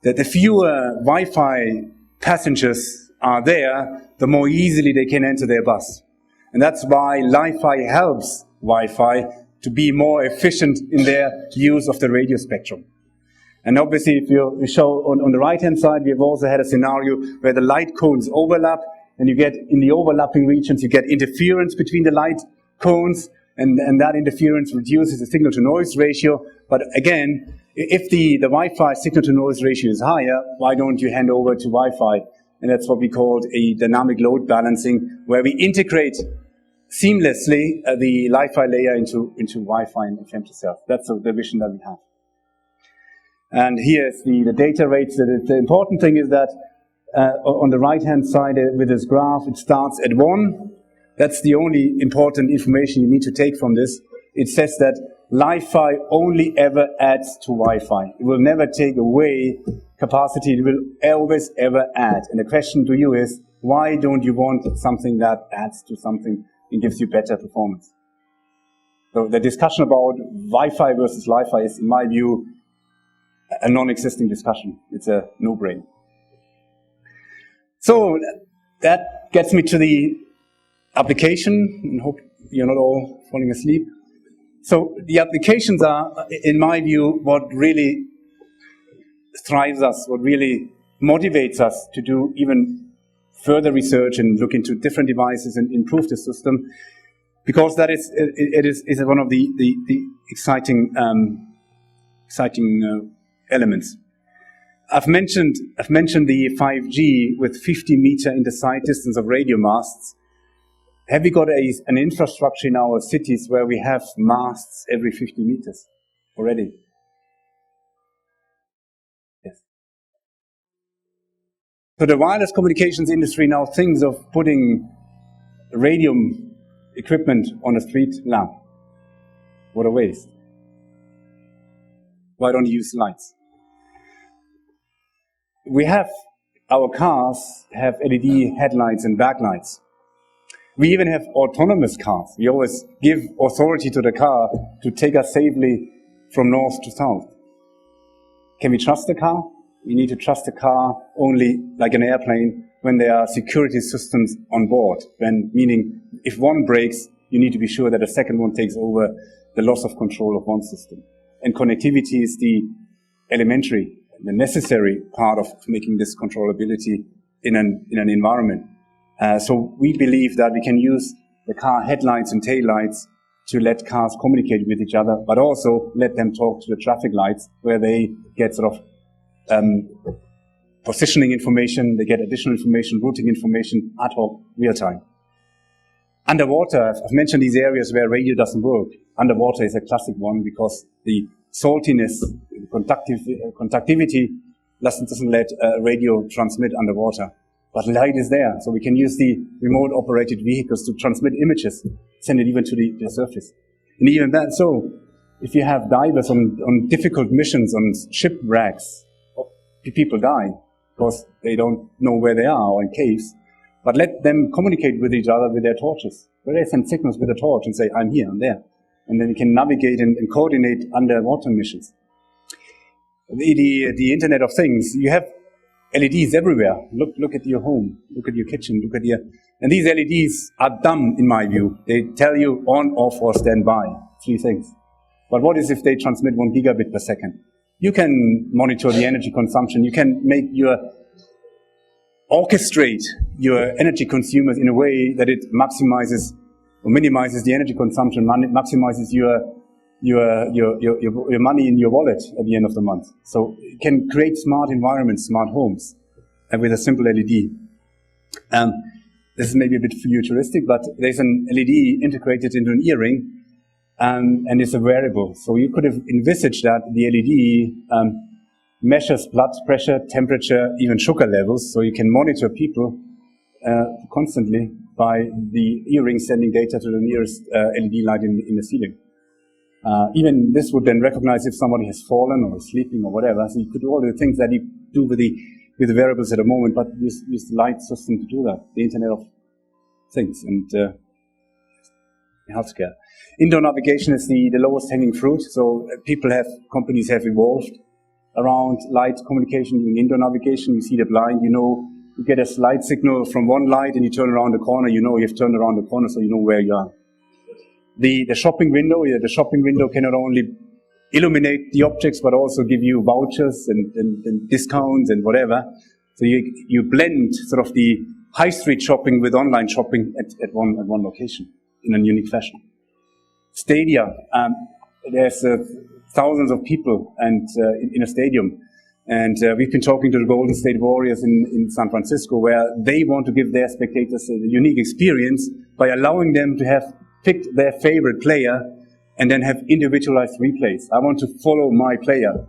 that the fewer Wi-Fi passengers are there, the more easily they can enter their bus. And that's why LiFi helps Wi-Fi to be more efficient in their use of the radio spectrum. And obviously, if you show on the right-hand side, we have also had a scenario where the light cones overlap, and you get, in the overlapping regions, you get interference between the light cones, and that interference reduces the signal-to-noise ratio. But again, if the Wi-Fi signal-to-noise ratio is higher, why don't you hand over to Wi-Fi? And that's what we call a dynamic load balancing, where we integrate seamlessly the LiFi layer into Wi-Fi and femtocell. That's the vision that we have. And here's the data rates. The important thing is that on the right-hand side with this graph, it starts at 1. That's the only important information you need to take from this. It says that LiFi only ever adds to Wi-Fi. It will never take away capacity. It will always ever add. And the question to you is, why don't you want something that adds to something and gives you better performance? So the discussion about Wi-Fi versus LiFi is, in my view, a non-existing discussion. It's a no-brainer. So that gets me to the application, and hope you're not all falling asleep. So the applications are, in my view, what really thrives us, what really motivates us to do even further research and look into different devices and improve the system, because that is one of the exciting elements. I've mentioned the 5G with 50-meter inter-site distance of radio masts. Have we got an infrastructure in our cities where we have masts every 50 meters already? Yes. So the wireless communications industry now thinks of putting radio equipment on a street lamp. What a waste. Why don't you use lights? Our cars have LED headlights and backlights. We even have autonomous cars. We always give authority to the car to take us safely from north to south. Can we trust the car? We need to trust the car only like an airplane when there are security systems on board. Meaning, if one breaks, you need to be sure that a second one takes over the loss of control of one system. And connectivity is the elementary, the necessary part of making this controllability in an environment. So we believe that we can use the car headlights and taillights to let cars communicate with each other, but also let them talk to the traffic lights, where they get sort of positioning information, they get additional information, routing information, ad hoc, real time. Underwater, I've mentioned these areas where radio doesn't work. Underwater is a classic one because the saltiness, conductivity doesn't let radio transmit underwater. But light is there, so we can use the remote operated vehicles to transmit images, send it even to the surface. And even that, so if you have divers on difficult missions, on shipwrecks, people die because they don't know where they are or in caves. But let them communicate with each other with their torches. Where they send signals with a torch and say, I'm here, I'm there. And then you can navigate and coordinate underwater missions. The Internet of Things, you have LEDs everywhere. Look at your home, look at your kitchen, and these LEDs are dumb in my view. They tell you on, off, or standby. 3 things. But what is if they transmit 1 gigabit per second? You can monitor the energy consumption. You can orchestrate your energy consumers in a way that it maximizes or minimizes the energy consumption, maximizes your money in your wallet at the end of the month. So it can create smart environments, smart homes, and with a simple LED. This is maybe a bit futuristic, but there's an LED integrated into an earring, and it's a wearable. So you could have envisaged that the LED measures blood pressure, temperature, even sugar levels, so you can monitor people constantly by the earring sending data to the nearest LED light in the ceiling. Even this would then recognize if somebody has fallen or is sleeping or whatever. So you could do all the things that you do with the wearables at the moment, but use the light system to do that. The Internet of Things and healthcare. Indoor navigation is the lowest hanging fruit. So companies have evolved around light communication in indoor navigation. You see the blind, you get a light signal from one light and you turn around the corner, you've turned around the corner so you know where you are. The shopping window, the shopping window can not only illuminate the objects but also give you vouchers and discounts and whatever. So you blend sort of the high street shopping with online shopping at one location in a unique fashion. Stadia, there's thousands of people and in a stadium. And we've been talking to the Golden State Warriors in San Francisco, where they want to give their spectators a unique experience by allowing them to have picked their favorite player and then have individualized replays. I want to follow my player.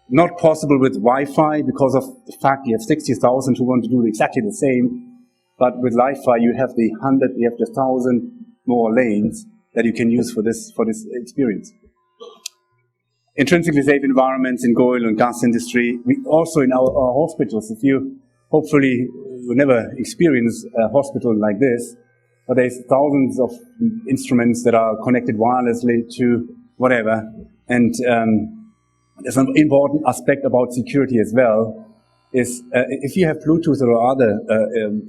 Not possible with Wi-Fi because of the fact you have 60,000 who want to do exactly the same. But with LiFi, you have the 100, you have the 1,000 more lanes that you can use for this experience. Intrinsically safe environments in oil and gas industry. We also in our hospitals, if you hopefully will never experience a hospital like this, but there's thousands of instruments that are connected wirelessly to whatever. And there's an important aspect about security as well, is if you have Bluetooth or other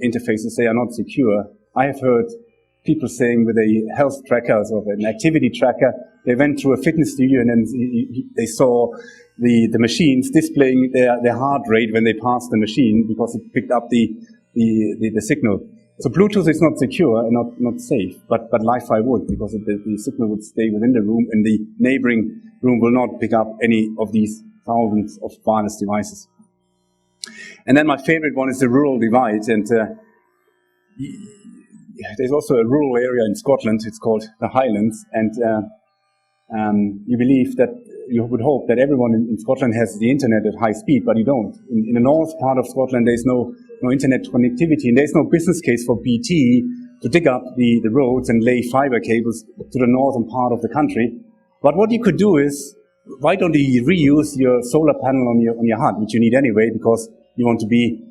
interfaces, they are not secure. I have heard people saying with a health tracker or an activity tracker, they went through a fitness studio and then they saw the machines displaying their heart rate when they passed the machine because it picked up the signal. So Bluetooth is not secure and not safe, but LiFi would, because the signal would stay within the room and the neighboring room will not pick up any of these thousands of wireless devices. And then my favorite one is the rural divide, and there's also a rural area in Scotland, it's called the Highlands, and you would hope that everyone in Scotland has the internet at high speed, but you don't. In the north part of Scotland, there's no internet connectivity, and there's no business case for BT to dig up the roads and lay fiber cables to the northern part of the country. But what you could do is, why don't you reuse your solar panel on your hut, which you need anyway, because you want to be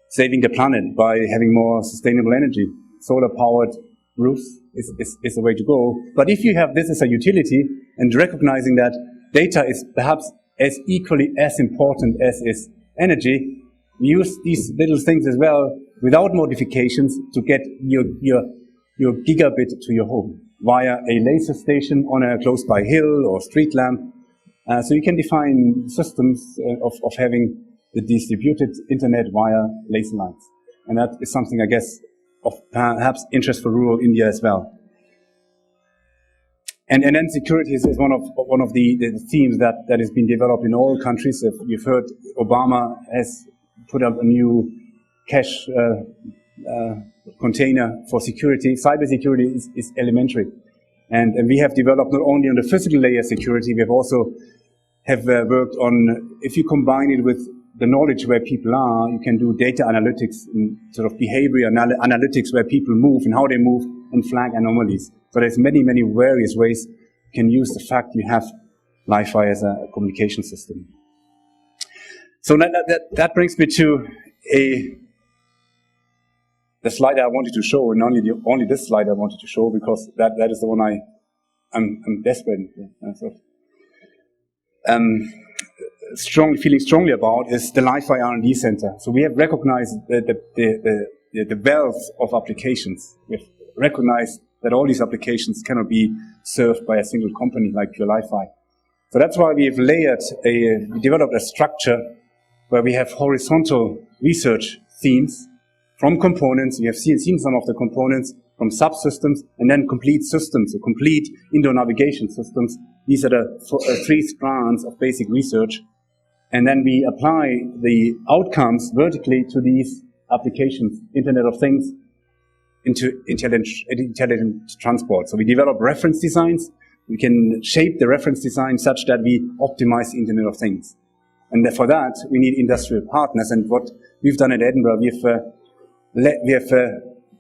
saving the planet by having more sustainable energy. Solar-powered roofs is the way to go. But if you have this as a utility and recognizing that data is perhaps as equally as important as is energy, use these little things as well without modifications to get your gigabit to your home via a laser station on a close-by hill or street lamp. So you can define systems of having the distributed internet via laser lines. And that is something, I guess, of perhaps interest for rural India as well. And then security is one of the themes that has been developed in all countries. If you've heard, Obama has put up a new cache container for security. Cybersecurity is elementary. And we have developed not only on the physical layer security, we have also worked on, if you combine it with the knowledge where people are, you can do data analytics and sort of behavior analytics where people move and how they move and flag anomalies. So there's many, many various ways you can use the fact you have LiFi as a communication system. So that brings me to the slide I wanted to show, and only this slide I wanted to show, because that is the one I'm desperate feeling strongly about, is the LiFi R&D Center. So we have recognized the wealth of applications. We've recognized that all these applications cannot be served by a single company like Pure LiFi. So that's why we developed a structure where we have horizontal research themes from components. We have seen some of the components from subsystems, and then complete systems, so complete indoor navigation systems. These are the three strands of basic research. And then we apply the outcomes vertically to these applications, Internet of Things, into intelligent transport. So we develop reference designs. We can shape the reference design such that we optimize the Internet of Things. And for that, we need industrial partners. And what we've done at Edinburgh, we have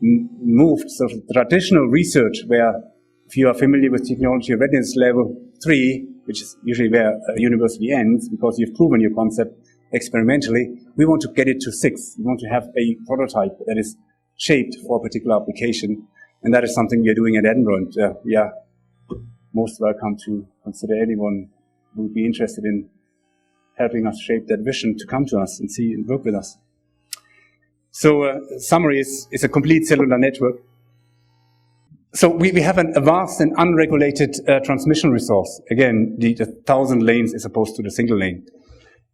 moved sort of traditional research, where, if you are familiar with technology readiness level 3, which is usually where a university ends, because you've proven your concept experimentally, we want to get it to 6. We want to have a prototype that is shaped for a particular application. And that is something we are doing at Edinburgh. And we are most welcome to consider anyone who would be interested in helping us shape that vision to come to us and see and work with us. So summary is a complete cellular network. So we have a vast and unregulated transmission resource. Again, the 1,000 lanes as opposed to the single lane.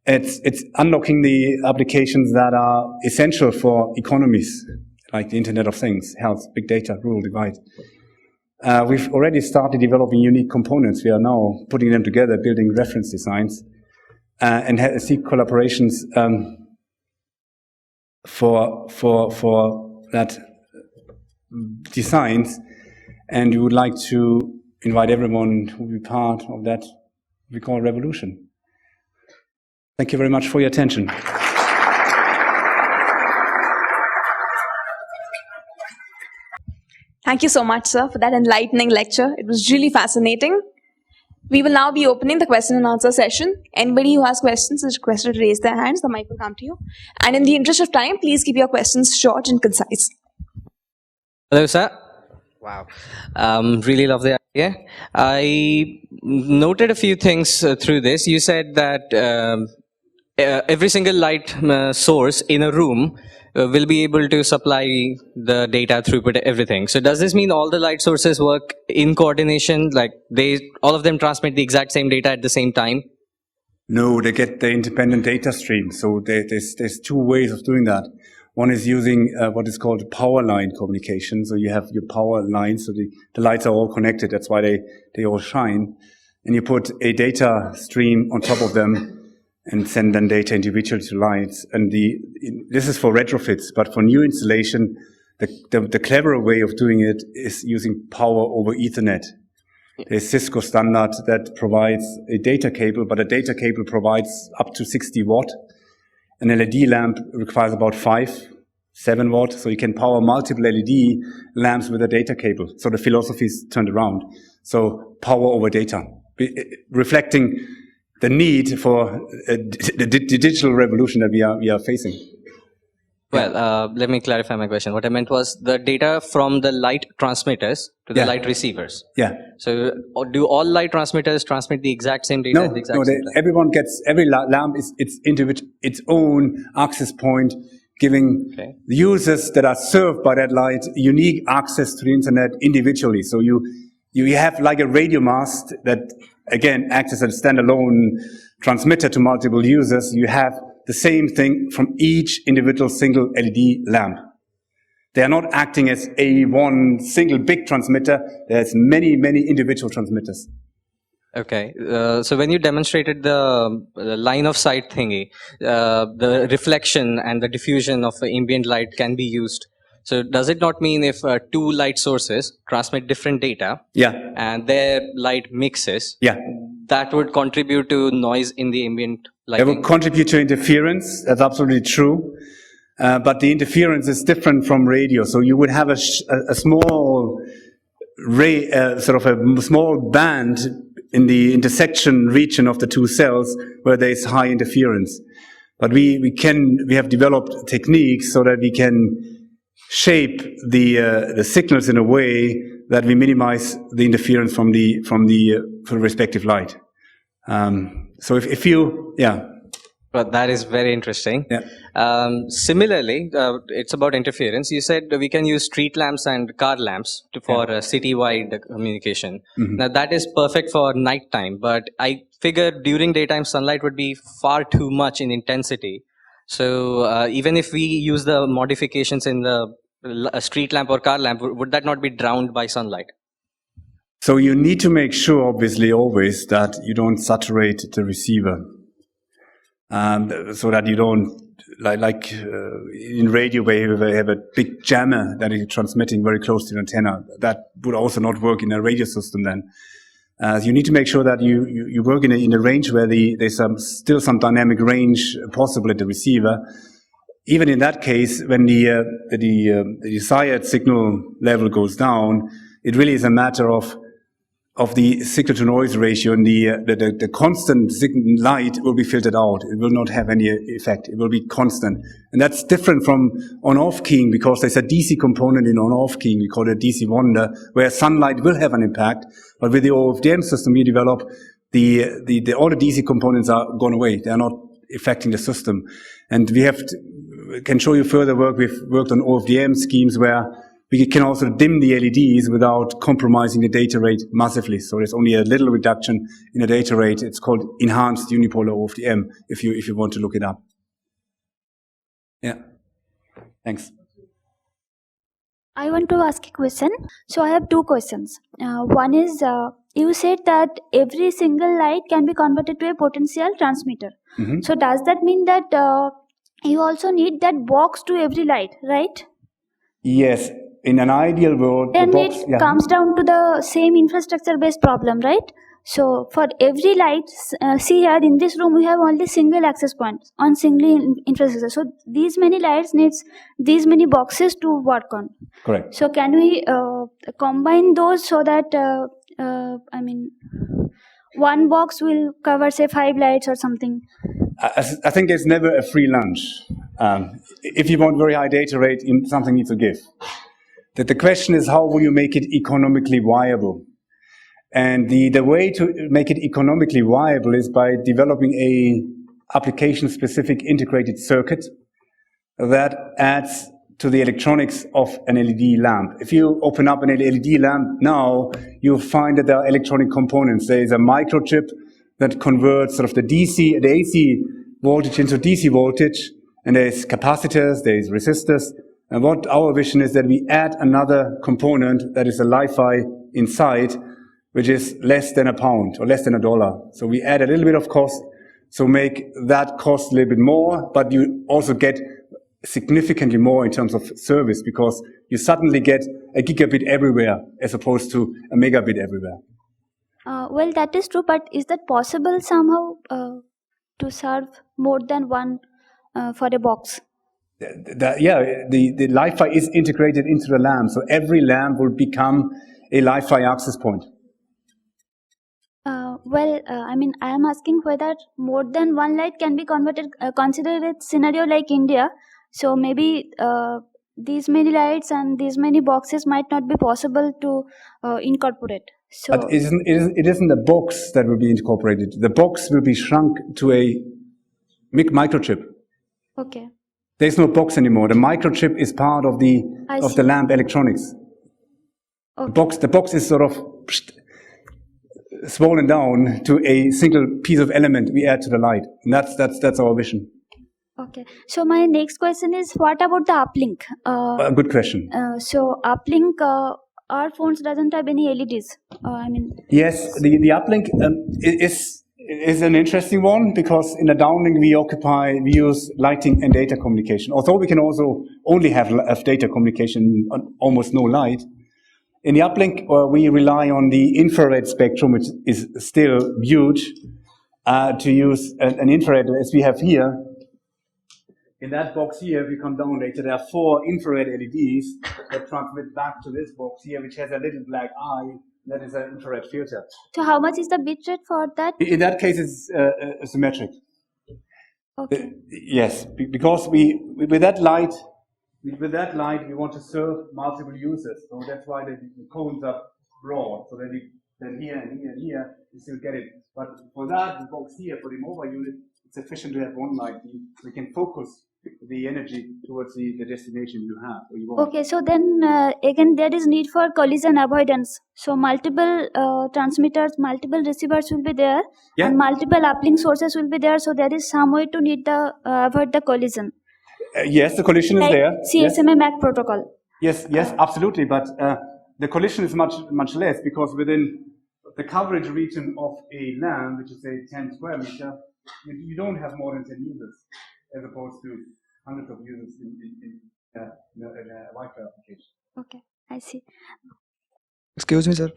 It's unlocking the applications that are essential for economies, like the Internet of Things, health, big data, rural divide. We've already started developing unique components. We are now putting them together, building reference designs, and seek collaborations for that designs. And we would like to invite everyone who will be part of that we call revolution. Thank you very much for your attention. Thank you so much, sir, for that enlightening lecture. It was really fascinating. We will now be opening the question and answer session. Anybody who has questions is requested to raise their hands. The mic will come to you. And in the interest of time, please keep your questions short and concise. Hello, sir. Wow. Really love the idea. I noted a few things through this. You said that every single light source in a room will be able to supply the data throughput, everything. So does this mean all the light sources work in coordination, like all of them transmit the exact same data at the same time? No, they get the independent data stream. So there's two ways of doing that. One is using what is called power line communication. So you have your power lines, so the lights are all connected. That's why they all shine. And you put a data stream on top of them and send then data individually to lights. And this is for retrofits, but for new installation, the cleverer way of doing it is using power over Ethernet. There's Cisco standard that provides a data cable, but a data cable provides up to 60 watt. An LED lamp requires about 7 watt, so you can power multiple LED lamps with a data cable. So the philosophy is turned around. So power over data, reflecting the need for the digital revolution that we are facing. Well, let me clarify my question. What I meant was the data from the light transmitters to the light receivers. Yeah. So do all light transmitters transmit the exact same data at the exact same time? Everyone gets, every lamp is its own access point, giving the users that are served by that light unique access to the internet individually. So you have like a radio mast that, again, acts as a standalone transmitter to multiple users. You have the same thing from each individual single LED lamp. They are not acting as one single big transmitter. There's many, many individual transmitters. Okay. So when you demonstrated the line of sight thingy, the reflection and the diffusion of ambient light can be used. So does it not mean if two light sources transmit different data Yeah, and their light mixes, yeah. that would contribute to noise in the ambient It will lighting? contribute to interference. That's absolutely true. But the interference is different from radio. So you would have a small ray, sort of a small band in the intersection region of the two cells where there is high interference. But we have developed techniques so that we can shape the signals in a way that we minimize the interference from the respective light. So if you, yeah. But that is very interesting. Yeah. Similarly, it's about interference. You said we can use street lamps and car lamps for city-wide communication. Mm-hmm. Now that is perfect for nighttime, but I figure during daytime sunlight would be far too much in intensity. So even if we use the modifications in the street lamp or car lamp, would that not be drowned by sunlight? So you need to make sure, obviously, always that you don't saturate the receiver. So that you don't, like in radio where you have a big jammer that is transmitting very close to the antenna. That would also not work in a radio system then. You need to make sure that you work in a range where there's still some dynamic range possible at the receiver. Even in that case, when the desired signal level goes down, it really is a matter of the signal to noise ratio, and the constant light will be filtered out. It will not have any effect. It will be constant. And that's different from on-off keying, because there's a DC component in on-off keying. We call it DC wonder, where sunlight will have an impact. But with the OFDM system we develop, all the DC components are gone away. They are not affecting the system. And we can show you further work. We've worked on OFDM schemes where we can also dim the LEDs without compromising the data rate massively. So there's only a little reduction in the data rate. It's called enhanced unipolar OFDM, if you want to look it up. Yeah. Thanks. I want to ask a question. So I have two questions. One is, you said that every single light can be converted to a potential transmitter. Mm-hmm. So does that mean that you also need that box to every light, right? Yes. In an ideal world, Then the box, it comes down to the same infrastructure-based problem, right? So for every light, see here in this room we have only single access points on single infrastructure. So these many lights needs these many boxes to work on. Correct. So can we combine those so that one box will cover say 5 lights or something? I think there's never a free lunch. If you want very high data rate, something needs to give. The question is, how will you make it economically viable? And the way to make it economically viable is by developing a application-specific integrated circuit that adds to the electronics of an LED lamp. If you open up an LED lamp now, you'll find that there are electronic components. There is a microchip that converts sort of the AC voltage into DC voltage, and there's capacitors, there's resistors. And what our vision is that we add another component that is a LiFi inside, which is less than £1 or less than $1. So we add a little bit of cost, so make that cost a little bit more, but you also get significantly more in terms of service, because you suddenly get a gigabit everywhere as opposed to a megabit everywhere. Well, that is true, but is that possible somehow to serve more than one for a box? The LiFi is integrated into the lamp, so every lamp will become a LiFi access point. I am asking whether more than one light can be converted, consider a scenario like India. So maybe these many lights and these many boxes might not be possible to incorporate. So, but it isn't the box that will be incorporated. The box will be shrunk to a microchip. Okay. There's no box anymore. The microchip is part of the lamp electronics. Okay. The box is sort of swollen down to a single piece of element we add to the light. And that's our vision. Okay. So my next question is, what about the uplink? Good question. So uplink, our phones doesn't have any LEDs. Yes, the uplink is an interesting one because in the downlink we use lighting and data communication. Although we can also only have data communication on almost no light. In the uplink, we rely on the infrared spectrum, which is still huge, to use an infrared as we have here. In that box here, if you come down later, there are 4 infrared LEDs that transmit back to this box here, which has a little black eye. That is an infrared filter. So how much is the bit rate for that? In that case, it's symmetric. Okay. Yes, because with that light, we want to serve multiple users. So that's why the cones are broad, so that here and here and here, you still get it. But for that, the box here, for the mobile unit, it's sufficient to have one light. We can focus the energy towards the destination you have or you want. Okay, so then again there is need for collision avoidance. So multiple transmitters, multiple receivers will be there, Yeah. and multiple uplink sources will be there. So there is some way to need the avoid the collision. Yes, the collision Like is there. CSMA MAC protocol. Yes, absolutely. But the collision is much less because within the coverage region of a LAN, which is say 10 square meter, you don't have more than 10 users, as opposed to hundreds of users in a Wi-Fi application. Okay, I see. Excuse me, sir.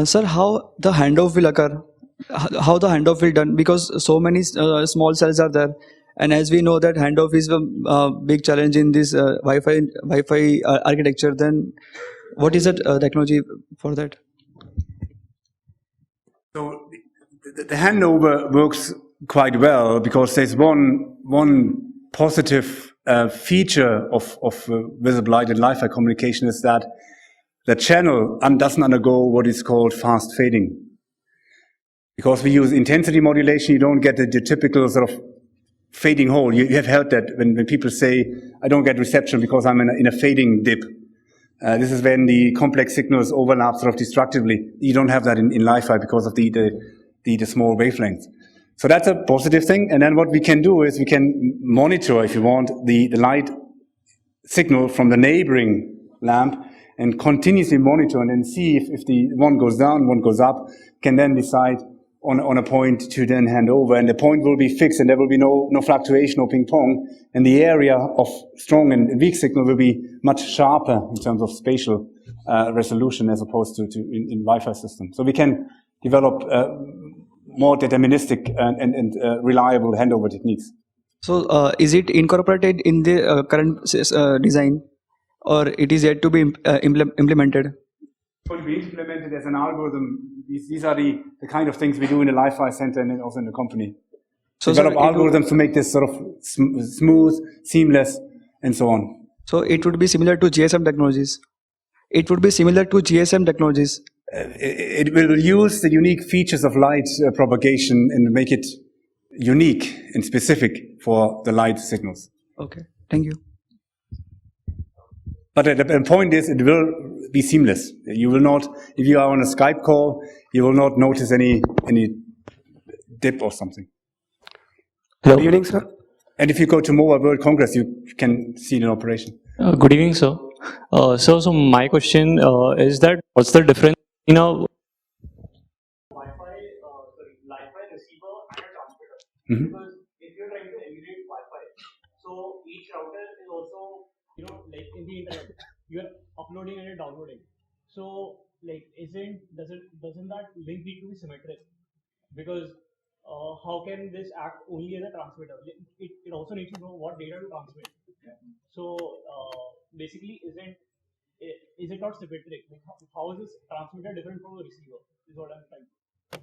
Sir, how the handoff will occur? How the handoff will done? Because so many small cells are there, and as we know that handoff is a big challenge in this Wi-Fi architecture. Then, what is that technology for that? So the handover works quite well because there's one positive feature of visible light and Wi-Fi communication is that the channel doesn't undergo what is called fast fading. Because we use intensity modulation, you don't get the typical sort of fading hole. You have heard that when people say, I don't get reception because I'm in a fading dip. This is when the complex signals overlap sort of destructively. You don't have that in Wi-Fi because of the small wavelengths. So that's a positive thing. And then what we can do is we can monitor, if you want, the light signal from the neighboring lamp and continuously monitor and then see if the one goes down, one goes up, can then decide on a point to then hand over. And the point will be fixed and there will be no fluctuation, no ping pong. And the area of strong and weak signal will be much sharper in terms of spatial resolution as opposed to in Wi-Fi systems. So we can develop more deterministic and reliable handover techniques. So, is it incorporated in the current design, or it is yet to be implemented? It will be implemented as an algorithm. These are the kind of things we do in the LiFi Center and then also in the company. So develop algorithms to make this sort of smooth, seamless, and so on. So it would be similar to GSM technologies. It would be similar to GSM technologies. It will use the unique features of light propagation and make it unique and specific for the light signals. Okay, thank you. But the point is, it will be seamless. You will not, if you are on a Skype call, you will not notice any dip or something. Good evening, sir. And if you go to Mobile World Congress, you can see it in operation. Good evening, sir. So my question is that what's the difference in a Wi-Fi, LiFi receiver and a transmitter? Because if you're trying to emulate Wi-Fi, so each router is also, like in the internet, you're uploading and you're downloading. So, like, doesn't that link need to be symmetric? Because how can this act only as a transmitter? It also needs to know what data to transmit. So basically, is it not symmetric? Like, how is this transmitter different from a receiver? Is what I'm trying to.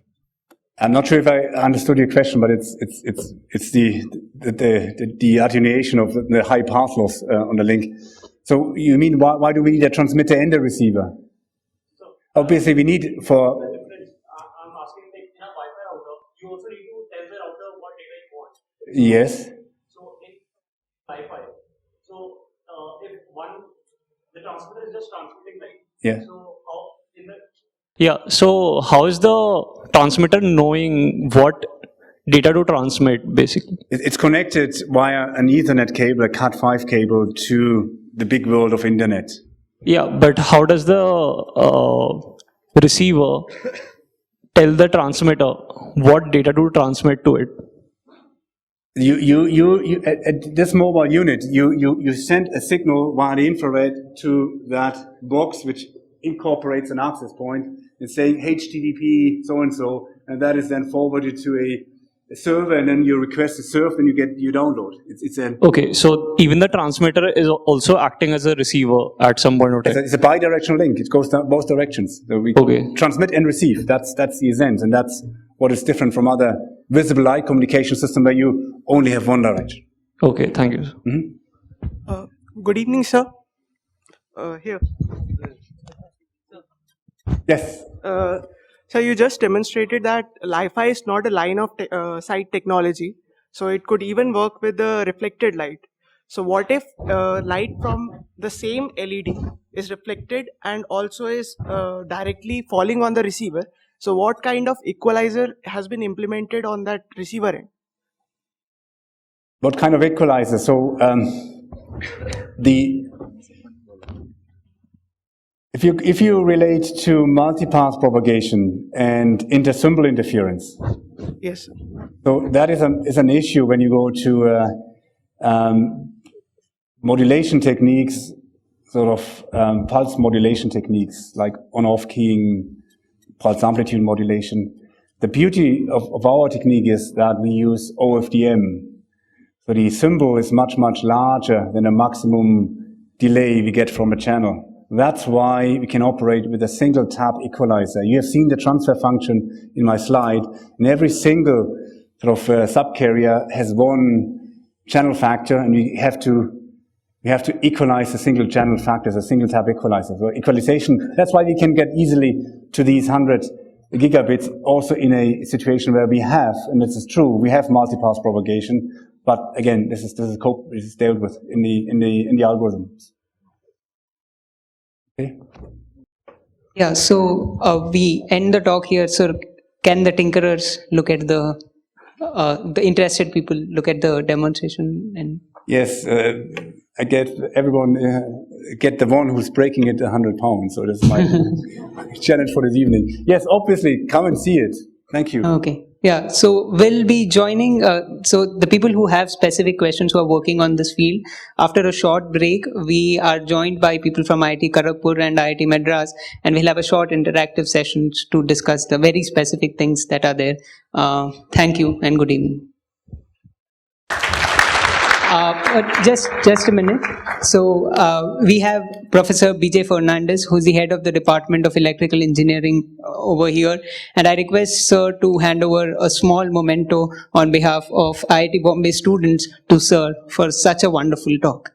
I'm not sure if I understood your question, but it's the attenuation of the high path loss on the link. So you mean why do we need a transmitter and a receiver? So obviously we need for. The difference. I'm asking, like, in a Wi-Fi router, you also need to tell the router what data you want. Yes. So in Wi-Fi, so if the transmitter is just transmitting light. Yeah. So how is the transmitter knowing what data to transmit, basically? It's connected via an Ethernet cable, a Cat5 cable, to the big world of internet. Yeah, but how does the receiver tell the transmitter what data to transmit to it. You at this mobile unit, you send a signal via the infrared to that box, which incorporates an access point and saying HTTP so and so, and that is then forwarded to a server, and then you request to serve, and you download. It's a Okay, so even the transmitter is also acting as a receiver at some point of time. it's a bidirectional link. It goes down both directions. So we transmit and receive. That's the essence, and that's what is different from other visible light communication system where you only have one direction. Okay, thank you. Mm-hmm. Good evening, sir. Here. Yes. So you just demonstrated that LiFi is not a line of sight technology, so it could even work with the reflected light. So what if light from the same LED is reflected and also is directly falling on the receiver? So what kind of equalizer has been implemented on that receiver end? What kind of equalizer? So if you relate to multipath propagation and intersymbol interference, yes, so that is an issue when you go to modulation techniques, sort of pulse modulation techniques like on-off keying, pulse amplitude modulation. The beauty of our technique is that we use OFDM. So the symbol is much, much larger than the maximum delay we get from a channel. That's why we can operate with a single tap equalizer. You have seen the transfer function in my slide, and every single sort of subcarrier has one channel factor, and we have to equalize the single channel factors, a single tap equalizer. So equalization, that's why we can get easily to these 100 gigabits also in a situation where we have, and this is true, we have multipath propagation, but again, this is dealt with in the algorithms. Okay. Yeah, so we end the talk here. So can the tinkerers look at the interested people look at the demonstration? And yes, I get everyone get the one who's breaking it 100 pounds. So that's my challenge for this evening. Yes, obviously, come and see it. Thank you. Okay. Yeah, so we'll be joining, so the people who have specific questions who are working on this field, after a short break, we are joined by people from IIT Kharagpur and IIT Madras, and we'll have a short interactive sessions to discuss the very specific things that are there. Thank you and good evening. Just a minute. So we have Professor BJ Fernandez, who's the head of the Department of Electrical Engineering over here, and I request sir to hand over a small memento on behalf of IIT Bombay students to sir for such a wonderful talk.